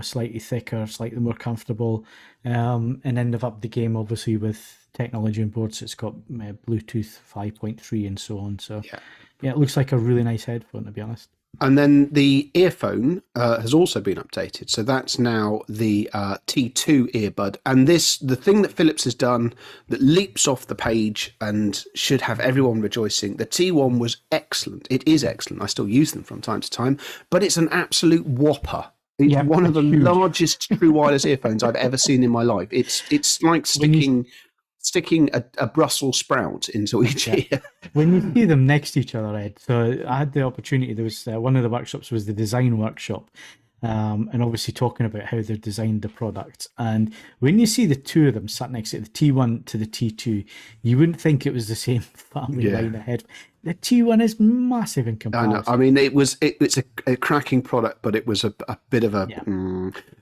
slightly thicker, slightly more comfortable, and then they've upped the game obviously with technology on board. So it's got Bluetooth 5.3 and so on. So yeah, it looks like a really nice headphone, to be honest. And then the earphone has also been updated. So that's now the T2 earbud. And the thing that Philips has done that leaps off the page and should have everyone rejoicing, the T1 was excellent. It is excellent. I still use them from time to time, but it's an absolute whopper. It's one of the largest true wireless earphones I've ever seen in my life. It's like sticking a Brussels sprout into each ear. When you see them next to each other, Ed, so I had the opportunity, there was one of the workshops was the design workshop, and obviously talking about how they've designed the product. And when you see the two of them sat next to the T1 to the T2, you wouldn't think it was the same family line ahead. The T1 is massive in comparison. I know. I mean, it's a cracking product, but it was a bit of a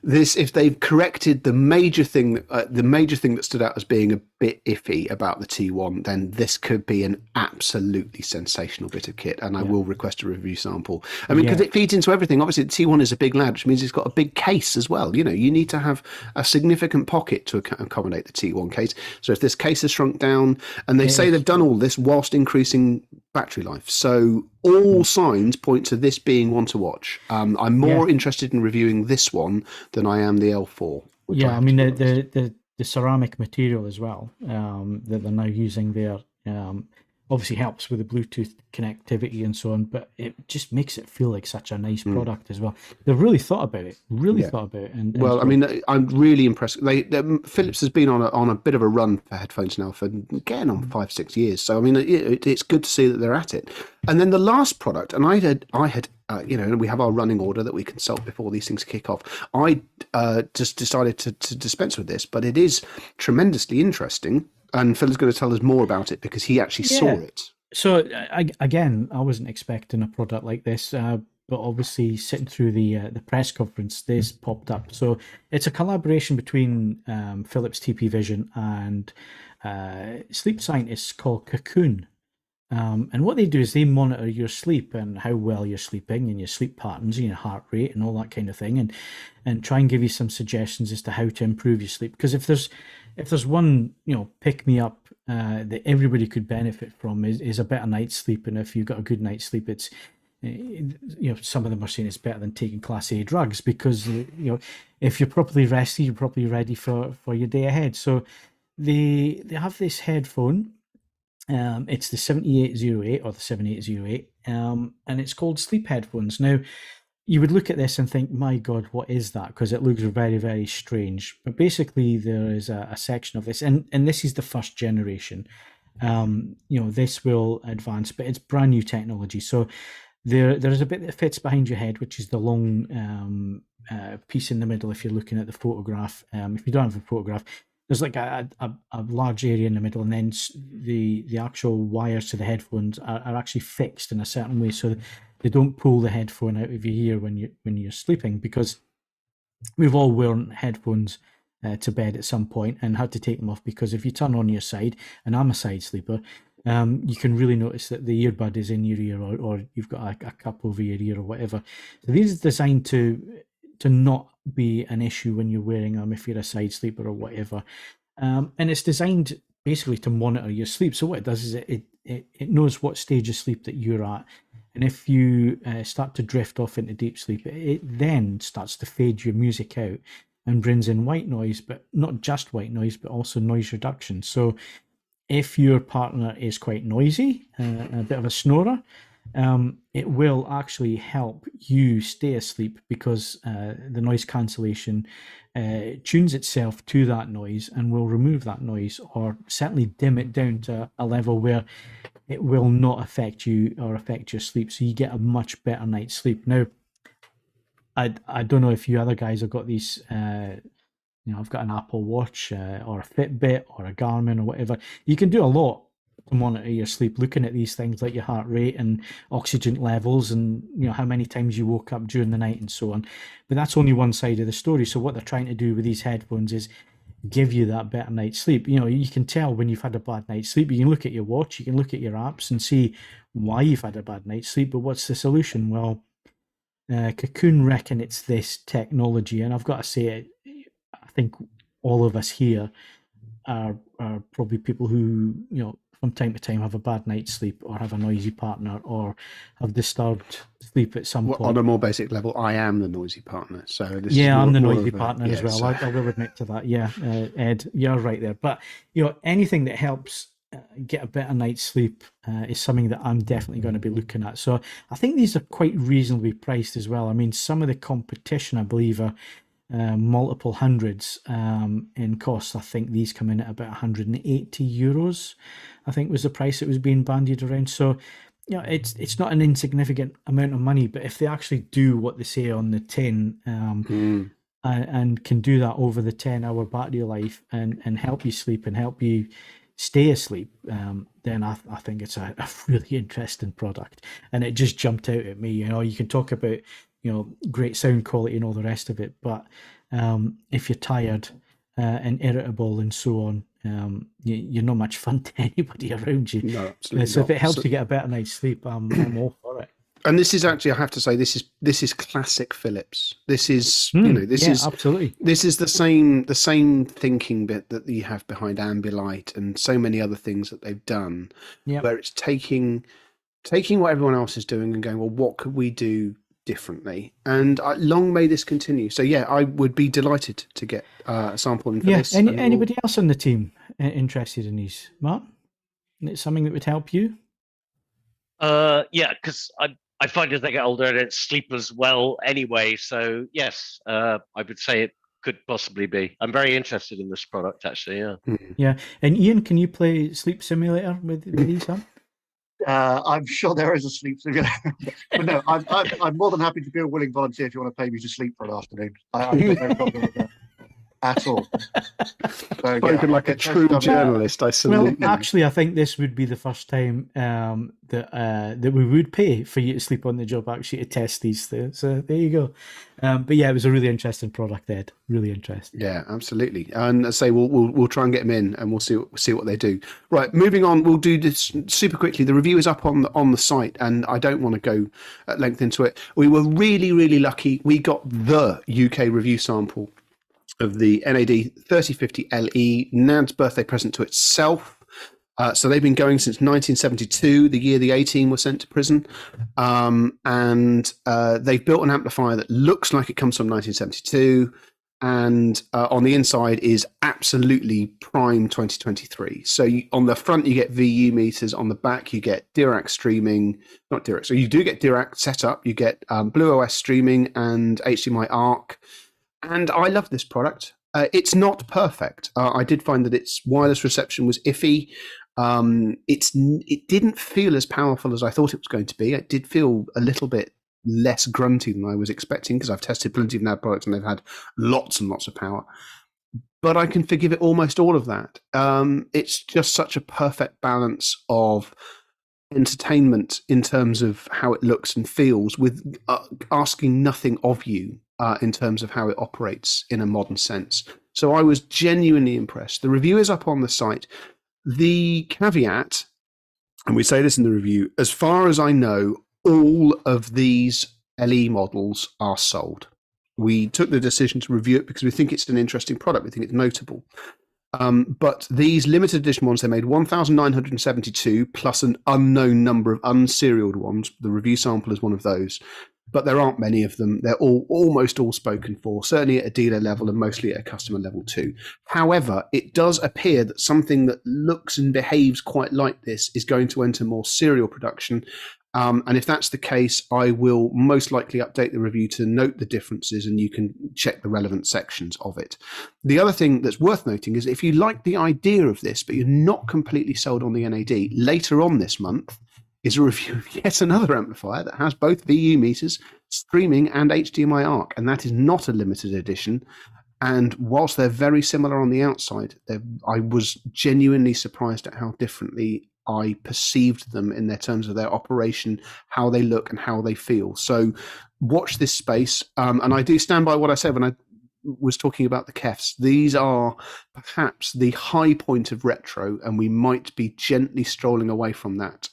this. If they've corrected the major thing that stood out as being a bit iffy about the T1, then this could be an absolutely sensational bit of kit. And I will request a review sample. I mean, because it feeds into everything. Obviously, the T1 is a big lad, which means it's got a big case as well. You know, you need to have a significant pocket to accommodate the T1 case. So if this case has shrunk down, and they say they've done all this whilst increasing battery life, so all signs point to this being one to watch. I'm more interested in reviewing this one than I am the L4. I mean the ceramic material as well that they're now using there obviously helps with the Bluetooth connectivity and so on, but it just makes it feel like such a nice product as well. They've really thought about it. And well, I mean, I'm really impressed. Philips has been on a bit of a run for headphones now for getting on 5-6 years. So I mean, it's good to see that they're at it. And then the last product, and I had we have our running order that we consult before these things kick off. I just decided to dispense with this, but it is tremendously interesting. And Phil's going to tell us more about it because he actually saw it. So again, I wasn't expecting a product like this, but obviously sitting through the press conference, this popped up. So it's a collaboration between Philips TP Vision and sleep scientists called Cocoon. And what they do is they monitor your sleep and how well you're sleeping and your sleep patterns and your heart rate and all that kind of thing, and try and give you some suggestions as to how to improve your sleep. Because if there's one pick me up that everybody could benefit from is a better night's sleep, and if you've got a good night's sleep, it's some of them are saying it's better than taking Class A drugs, because if you're properly rested, you're properly ready for your day ahead. So they have this headphone. It's the 7808 or the 7808, and it's called sleep headphones. Now, you would look at this and think, my God, what is that? Because it looks very, very strange. But basically, there is a section of this, and this is the first generation. This will advance, but it's brand new technology. So there's a bit that fits behind your head, which is the long piece in the middle. If you're looking at the photograph, if you don't have a photograph, there's like a large area in the middle, and then the actual wires to the headphones are actually fixed in a certain way, so they don't pull the headphone out of your ear when you're sleeping, because we've all worn headphones to bed at some point and had to take them off, because if you turn on your side, and I'm a side sleeper, you can really notice that the earbud is in your ear, or you've got a cup over your ear or whatever. So these are designed to not be an issue when you're wearing them if you're a side sleeper or whatever. And it's designed basically to monitor your sleep. So what it does is it knows what stage of sleep that you're at. And if you start to drift off into deep sleep, it then starts to fade your music out and brings in white noise, but not just white noise, but also noise reduction. So if your partner is quite noisy, a bit of a snorer, it will actually help you stay asleep, because the noise cancellation tunes itself to that noise and will remove that noise, or certainly dim it down to a level where it will not affect you or affect your sleep, so you get a much better night's sleep. Now, I don't know if you other guys have got these, I've got an Apple Watch or a Fitbit or a Garmin or whatever. You can do a lot to monitor your sleep, looking at these things like your heart rate and oxygen levels and, you know, how many times you woke up during the night and so on. But that's only one side of the story. So what they're trying to do with these headphones is give you that better night's sleep. You know, you can tell when you've had a bad night's sleep. You can look at your watch, you can look at your apps and see why you've had a bad night's sleep. But what's the solution? Well, Cocoon reckon it's this technology, and I've got to say, I think all of us here are probably people who, you know, from time to time have a bad night's sleep or have a noisy partner or have disturbed sleep at some point. On a more basic level, I am the noisy partner. So this I'm the more noisy of a- partner yeah, as well. so- I will admit to that. Yeah, Ed, you're right there. But, you know, anything that helps get a better night's sleep is something that I'm definitely going to be looking at. So I think these are quite reasonably priced as well. I mean, some of the competition, I believe, are multiple hundreds in cost. I think these come in at about 180 euros, I think was the price it was being bandied around. So, you know, it's not an insignificant amount of money, but if they actually do what they say on the tin and can do that over the 10-hour battery life and help you sleep and help you stay asleep, then I think it's a really interesting product. And it just jumped out at me. You know, you can talk about, you know, great sound quality and all the rest of it, but if you're tired and irritable and so on, you're not much fun to anybody around you. No, absolutely So if not. it helps you get a better night's sleep, I'm all for it. And this is actually, I have to say, this is classic Philips. This is, you know, this is absolutely. This is the same thinking bit that you have behind Ambilight and so many other things that they've done, where it's taking what everyone else is doing and going, well, what could we do differently? And long may this continue. So yeah, I would be delighted to get a sample in for this. Anybody else on the team interested in these, Mark? It's something that would help you? Yeah, because I find as they get older, I don't sleep as well anyway. So yes, I would say it could possibly be. I'm very interested in this product, actually. Yeah. Yeah. And Ian, can you play Sleep Simulator with these, huh? I'm sure there is a sleep simulator, but no, I'm more than happy to be a willing volunteer if you want to pay me to sleep for an afternoon. I've got no problem with that at all. So, Spoken like a true journalist, I salute. Well, actually, I think this would be the first time that we would pay for you to sleep on the job, actually, to test these things. So there you go. But yeah, it was a really interesting product, Ed. Really interesting. Yeah, absolutely. And I say we'll try and get them in, and we'll see what they do. Right, moving on. We'll do this super quickly. The review is up on the site, and I don't want to go at length into it. We were really lucky. We got the UK review sample of the NAD 3050 LE, NAD's birthday present to itself. So they've been going since 1972, the year the A-Team were sent to prison. And they've built an amplifier that looks like it comes from 1972. And on the inside is absolutely prime 2023. So on the front, you get VU meters. On the back, you get Dirac streaming. Not Dirac. So you do get Dirac setup. You get Blue OS streaming and HDMI ARC. And I love this product. It's not perfect. I did find that its wireless reception was iffy. It didn't feel as powerful as I thought it was going to be. It did feel a little bit less grunty than I was expecting, because I've tested plenty of NAD products and they've had lots and lots of power. But I can forgive it almost all of that. It's just such a perfect balance of entertainment in terms of how it looks and feels, with asking nothing of you in terms of how it operates in a modern sense. So I was genuinely impressed. The review is up on the site. The caveat, and we say this in the review, as far as I know, all of these LE models are sold. We took the decision to review it because we think it's an interesting product. We think it's notable. But these limited edition ones, they made 1,972 plus an unknown number of unserialed ones. The review sample is one of those. But there aren't many of them. They're almost all spoken for, certainly at a dealer level and mostly at a customer level too. However, it does appear that something that looks and behaves quite like this is going to enter more serial production. And if that's the case, I will most likely update the review to note the differences, and you can check the relevant sections of it. The other thing that's worth noting is if you like the idea of this, but you're not completely sold on the NAD, later on this month is a review of yet another amplifier that has both VU meters, streaming, and HDMI ARC, and that is not a limited edition. And whilst they're very similar on the outside, I was genuinely surprised at how differently I perceived them in their terms of their operation, how they look and how they feel. So watch this space. And I do stand by what I said when I was talking about the Kefs. These are perhaps the high point of retro, and we might be gently strolling away from that,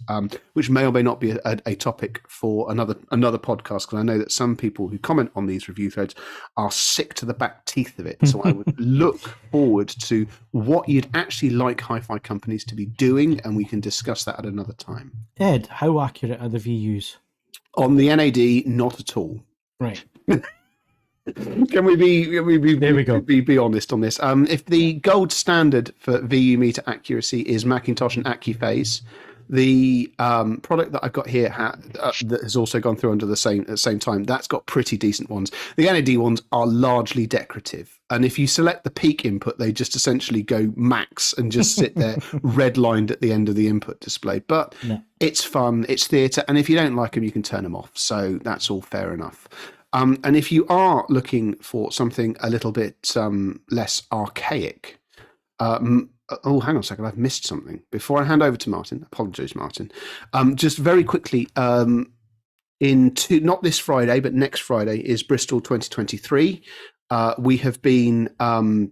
which may or may not be a topic for another podcast, because I know that some people who comment on these review threads are sick to the back teeth of it. So I would look forward to what you'd actually like hi-fi companies to be doing, and we can discuss that at another time. Ed, how accurate are the VUs? On the NAD, not at all. Right. Can we be honest on this? If the gold standard for VU meter accuracy is McIntosh and AccuPhase, the product that I've got here that has also gone through under the same time, that's got pretty decent ones. The NAD ones are largely decorative, and if you select the peak input, they just essentially go max and just sit there redlined at the end of the input display. But it's fun, it's theatre, and if you don't like them, you can turn them off. So that's all fair enough. And if you are looking for something a little bit less archaic, hang on a second, I've missed something. Before I hand over to Martin, apologies, Martin, just very quickly, not this Friday, but next Friday is Bristol 2023. We have been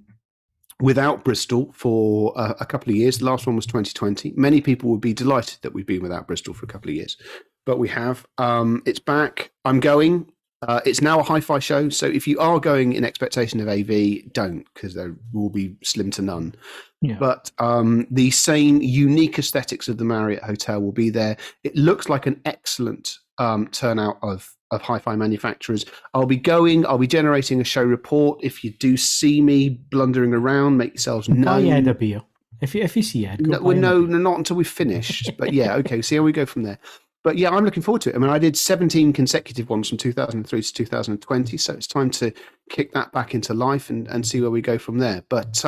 without Bristol for a couple of years. The last one was 2020. Many people would be delighted that we've been without Bristol for a couple of years, but we have. It's back. I'm going. It's now a hi-fi show, so if you are going in expectation of AV, don't, because there will be slim to none. Yeah. But the same unique aesthetics of the Marriott Hotel will be there. It looks like an excellent turnout of hi-fi manufacturers. I'll be generating a show report. If you do see me blundering around, make yourselves known. Buy Ed a beer. If you see Ed, no, not until we've finished. But yeah, okay, see how we go from there. But yeah, I'm looking forward to it. I mean, I did 17 consecutive ones from 2003 to 2020, so it's time to kick that back into life and see where we go from there. But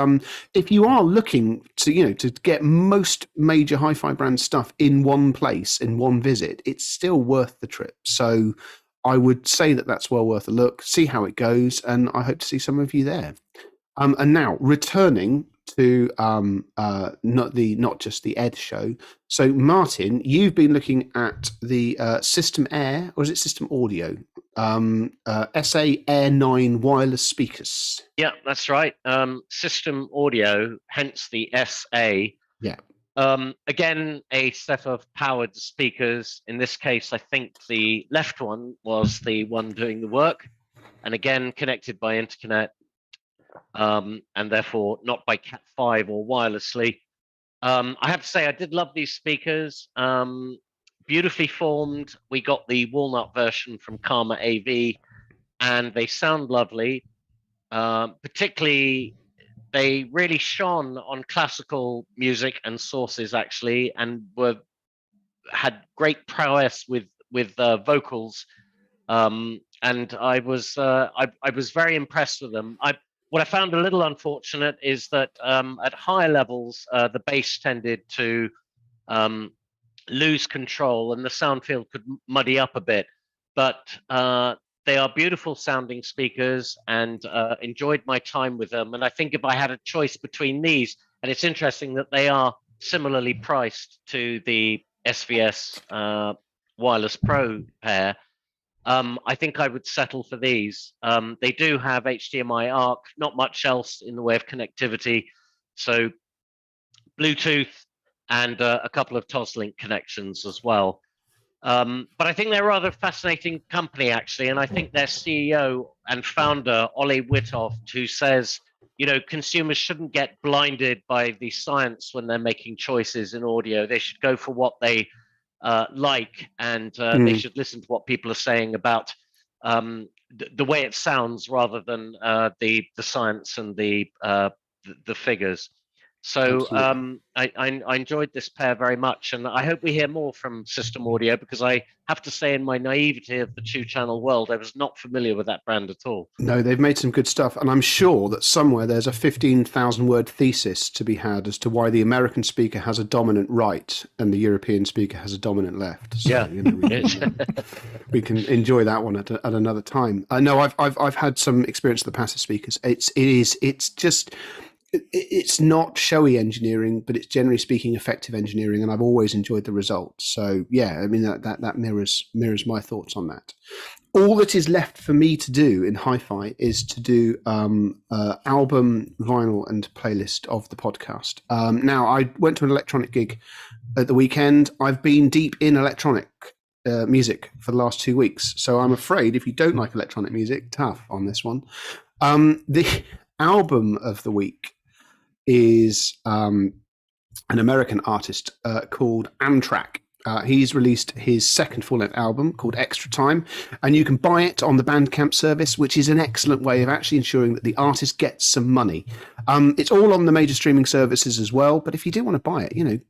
if you are looking to get most major hi-fi brand stuff in one place, in one visit, it's still worth the trip. So I would say that that's well worth a look. See how it goes, and I hope to see some of you there. And now returning to not just the Ed show. So Martin, you've been looking at the System Air, or is it System Audio? SA Air 9 wireless speakers. Yeah, that's right. System Audio, hence the SA. Yeah. Again, a set of powered speakers. In this case, I think the left one was the one doing the work, and again connected by interconnect. And therefore not by Cat5 or wirelessly. I have to say I did love these speakers. Beautifully formed. We got the walnut version from Karma AV, and they sound lovely. Particularly, they really shone on classical music and sources actually, and had great prowess with vocals. And I was very impressed with them. What I found a little unfortunate is that at higher levels, the bass tended to lose control and the sound field could muddy up a bit. But they are beautiful sounding speakers, and enjoyed my time with them. And I think if I had a choice between these, and it's interesting that they are similarly priced to the SVS Wireless Pro pair, I think I would settle for these. They do have HDMI ARC, not much else in the way of connectivity. So Bluetooth and a couple of Toslink connections as well. But I think they're a rather fascinating company, actually. And I think their CEO and founder, Ole Wittoft, who says, consumers shouldn't get blinded by the science when they're making choices in audio. They should go for what they like, and they should listen to what people are saying about the way it sounds rather than the science and the figures. So I enjoyed this pair very much, and I hope we hear more from System Audio, because I have to say, in my naivety of the two-channel world, I was not familiar with that brand at all. No, they've made some good stuff, and I'm sure that somewhere there's a 15,000-word thesis to be had as to why the American speaker has a dominant right and the European speaker has a dominant left. So, yeah, we can enjoy that one at another time. No, I've had some experience with the passive speakers. It's just. it's not showy engineering, but it's generally speaking effective engineering, and I've always enjoyed the results. So yeah, I mean that mirrors my thoughts on that. All that is left for me to do in HiFi is to do album, vinyl, and playlist of the podcast. Now, I went to an electronic gig at the weekend. I've been deep in electronic music for the last 2 weeks, so I'm afraid if you don't like electronic music, tough on this one. The album of the week is an American artist called Amtrak. He's released his second full-length album called Extra Time, and you can buy it on the Bandcamp service, which is an excellent way of actually ensuring that the artist gets some money. It's all on the major streaming services as well, but if you do want to buy it,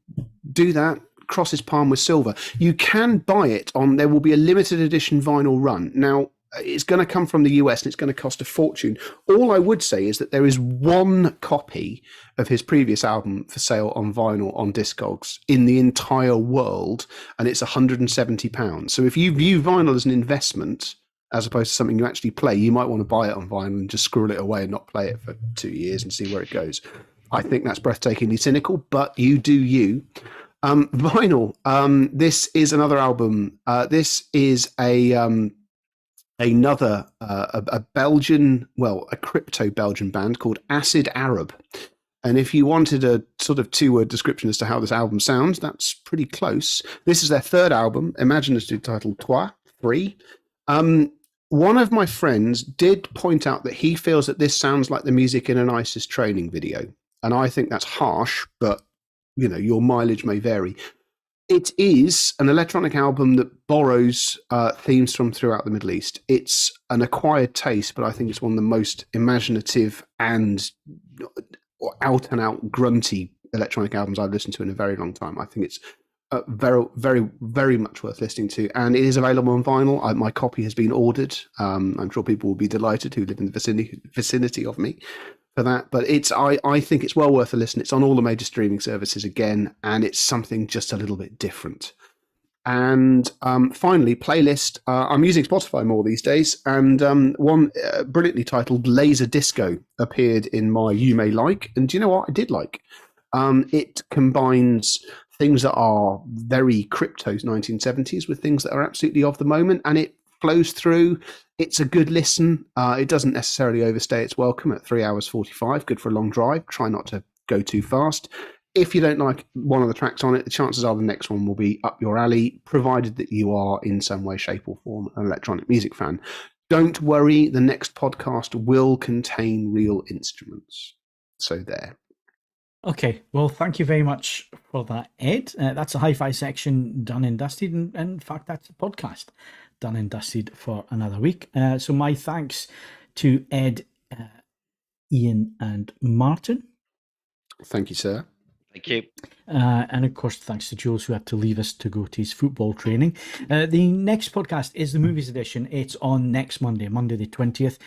do that. Cross his palm with silver. You can buy it on, there will be a limited edition vinyl run. Now, it's going to come from the US and it's going to cost a fortune. All I would say is that there is one copy of his previous album for sale on vinyl on Discogs in the entire world, and it's £170. So if you view vinyl as an investment as opposed to something you actually play, you might want to buy it on vinyl and just squirrel it away and not play it for 2 years and see where it goes. I think that's breathtakingly cynical, but you do you. Vinyl. This is another album. This is another Belgian, a crypto Belgian band called Acid Arab. And if you wanted a sort of 2-word description as to how this album sounds, that's pretty close. This is their third album, imaginatively titled Trois, 3. One of my friends did point out that he feels that this sounds like the music in an ISIS training video. And I think that's harsh, but your mileage may vary. It is an electronic album that borrows themes from throughout the Middle East. It's an acquired taste, but I think it's one of the most imaginative and out-and-out grunty electronic albums I've listened to in a very long time. I think it's very, very, very much worth listening to, and it is available on vinyl. My copy has been ordered. I'm sure people will be delighted who live in the vicinity of me for that, but I think it's well worth a listen. It's on all the major streaming services again, and it's something just a little bit different. And finally, playlist. I'm using Spotify more these days, and one brilliantly titled Laser Disco appeared in my You May Like, and do you know what I did like? It combines things that are very crypto 1970s with things that are absolutely of the moment, and it flows through. It's a good listen. It doesn't necessarily overstay its welcome at 3 hours 45. Good for a long drive. Try not to go too fast. If you don't like one of the tracks on it, the chances are the next one will be up your alley, provided that you are in some way, shape or form an electronic music fan. Don't worry, the next podcast will contain real instruments. So there. Okay, well, thank you very much for that, Ed. That's a hi-fi section done and dusted, and in fact, that's a podcast done and dusted for another week. So my thanks to Ed, Ian, and Martin. Thank you, sir. Thank you. And of course, thanks to Jules, who had to leave us to go to his football training. The next podcast is the movies edition. It's on next Monday the 20th.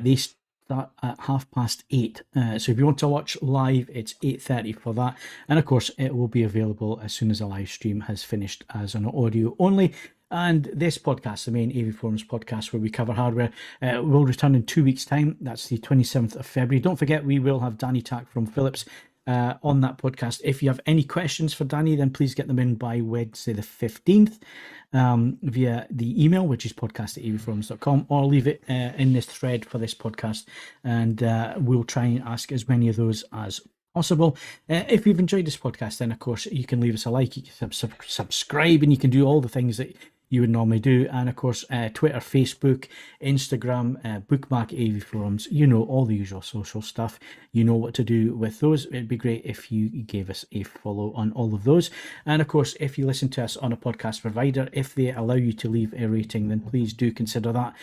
They start at 8:30. So if you want to watch live, it's 8:30 for that. And of course, it will be available as soon as the live stream has finished as an audio only. And this podcast, the main AV Forums podcast where we cover hardware, will return in 2 weeks' time. That's the 27th of February. Don't forget, we will have Danny Tack from Philips on that podcast. If you have any questions for Danny, then please get them in by Wednesday the 15th via the email, which is podcast@avforums.com, or leave it in this thread for this podcast, and we'll try and ask as many of those as possible. If you've enjoyed this podcast, then of course you can leave us a like, you can subscribe, and you can do all the things that you would normally do. And of course, Twitter, Facebook, Instagram, bookmark AV Forums, all the usual social stuff. You know what to do with those. It'd be great if you gave us a follow on all of those. And of course, if you listen to us on a podcast provider, if they allow you to leave a rating, then please do consider that.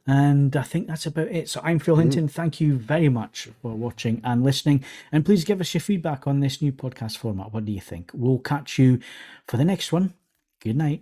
And I think that's about it. So I'm Phil Hinton. Thank you very much for watching and listening. And please give us your feedback on this new podcast format. What do you think? We'll catch you for the next one. Good night.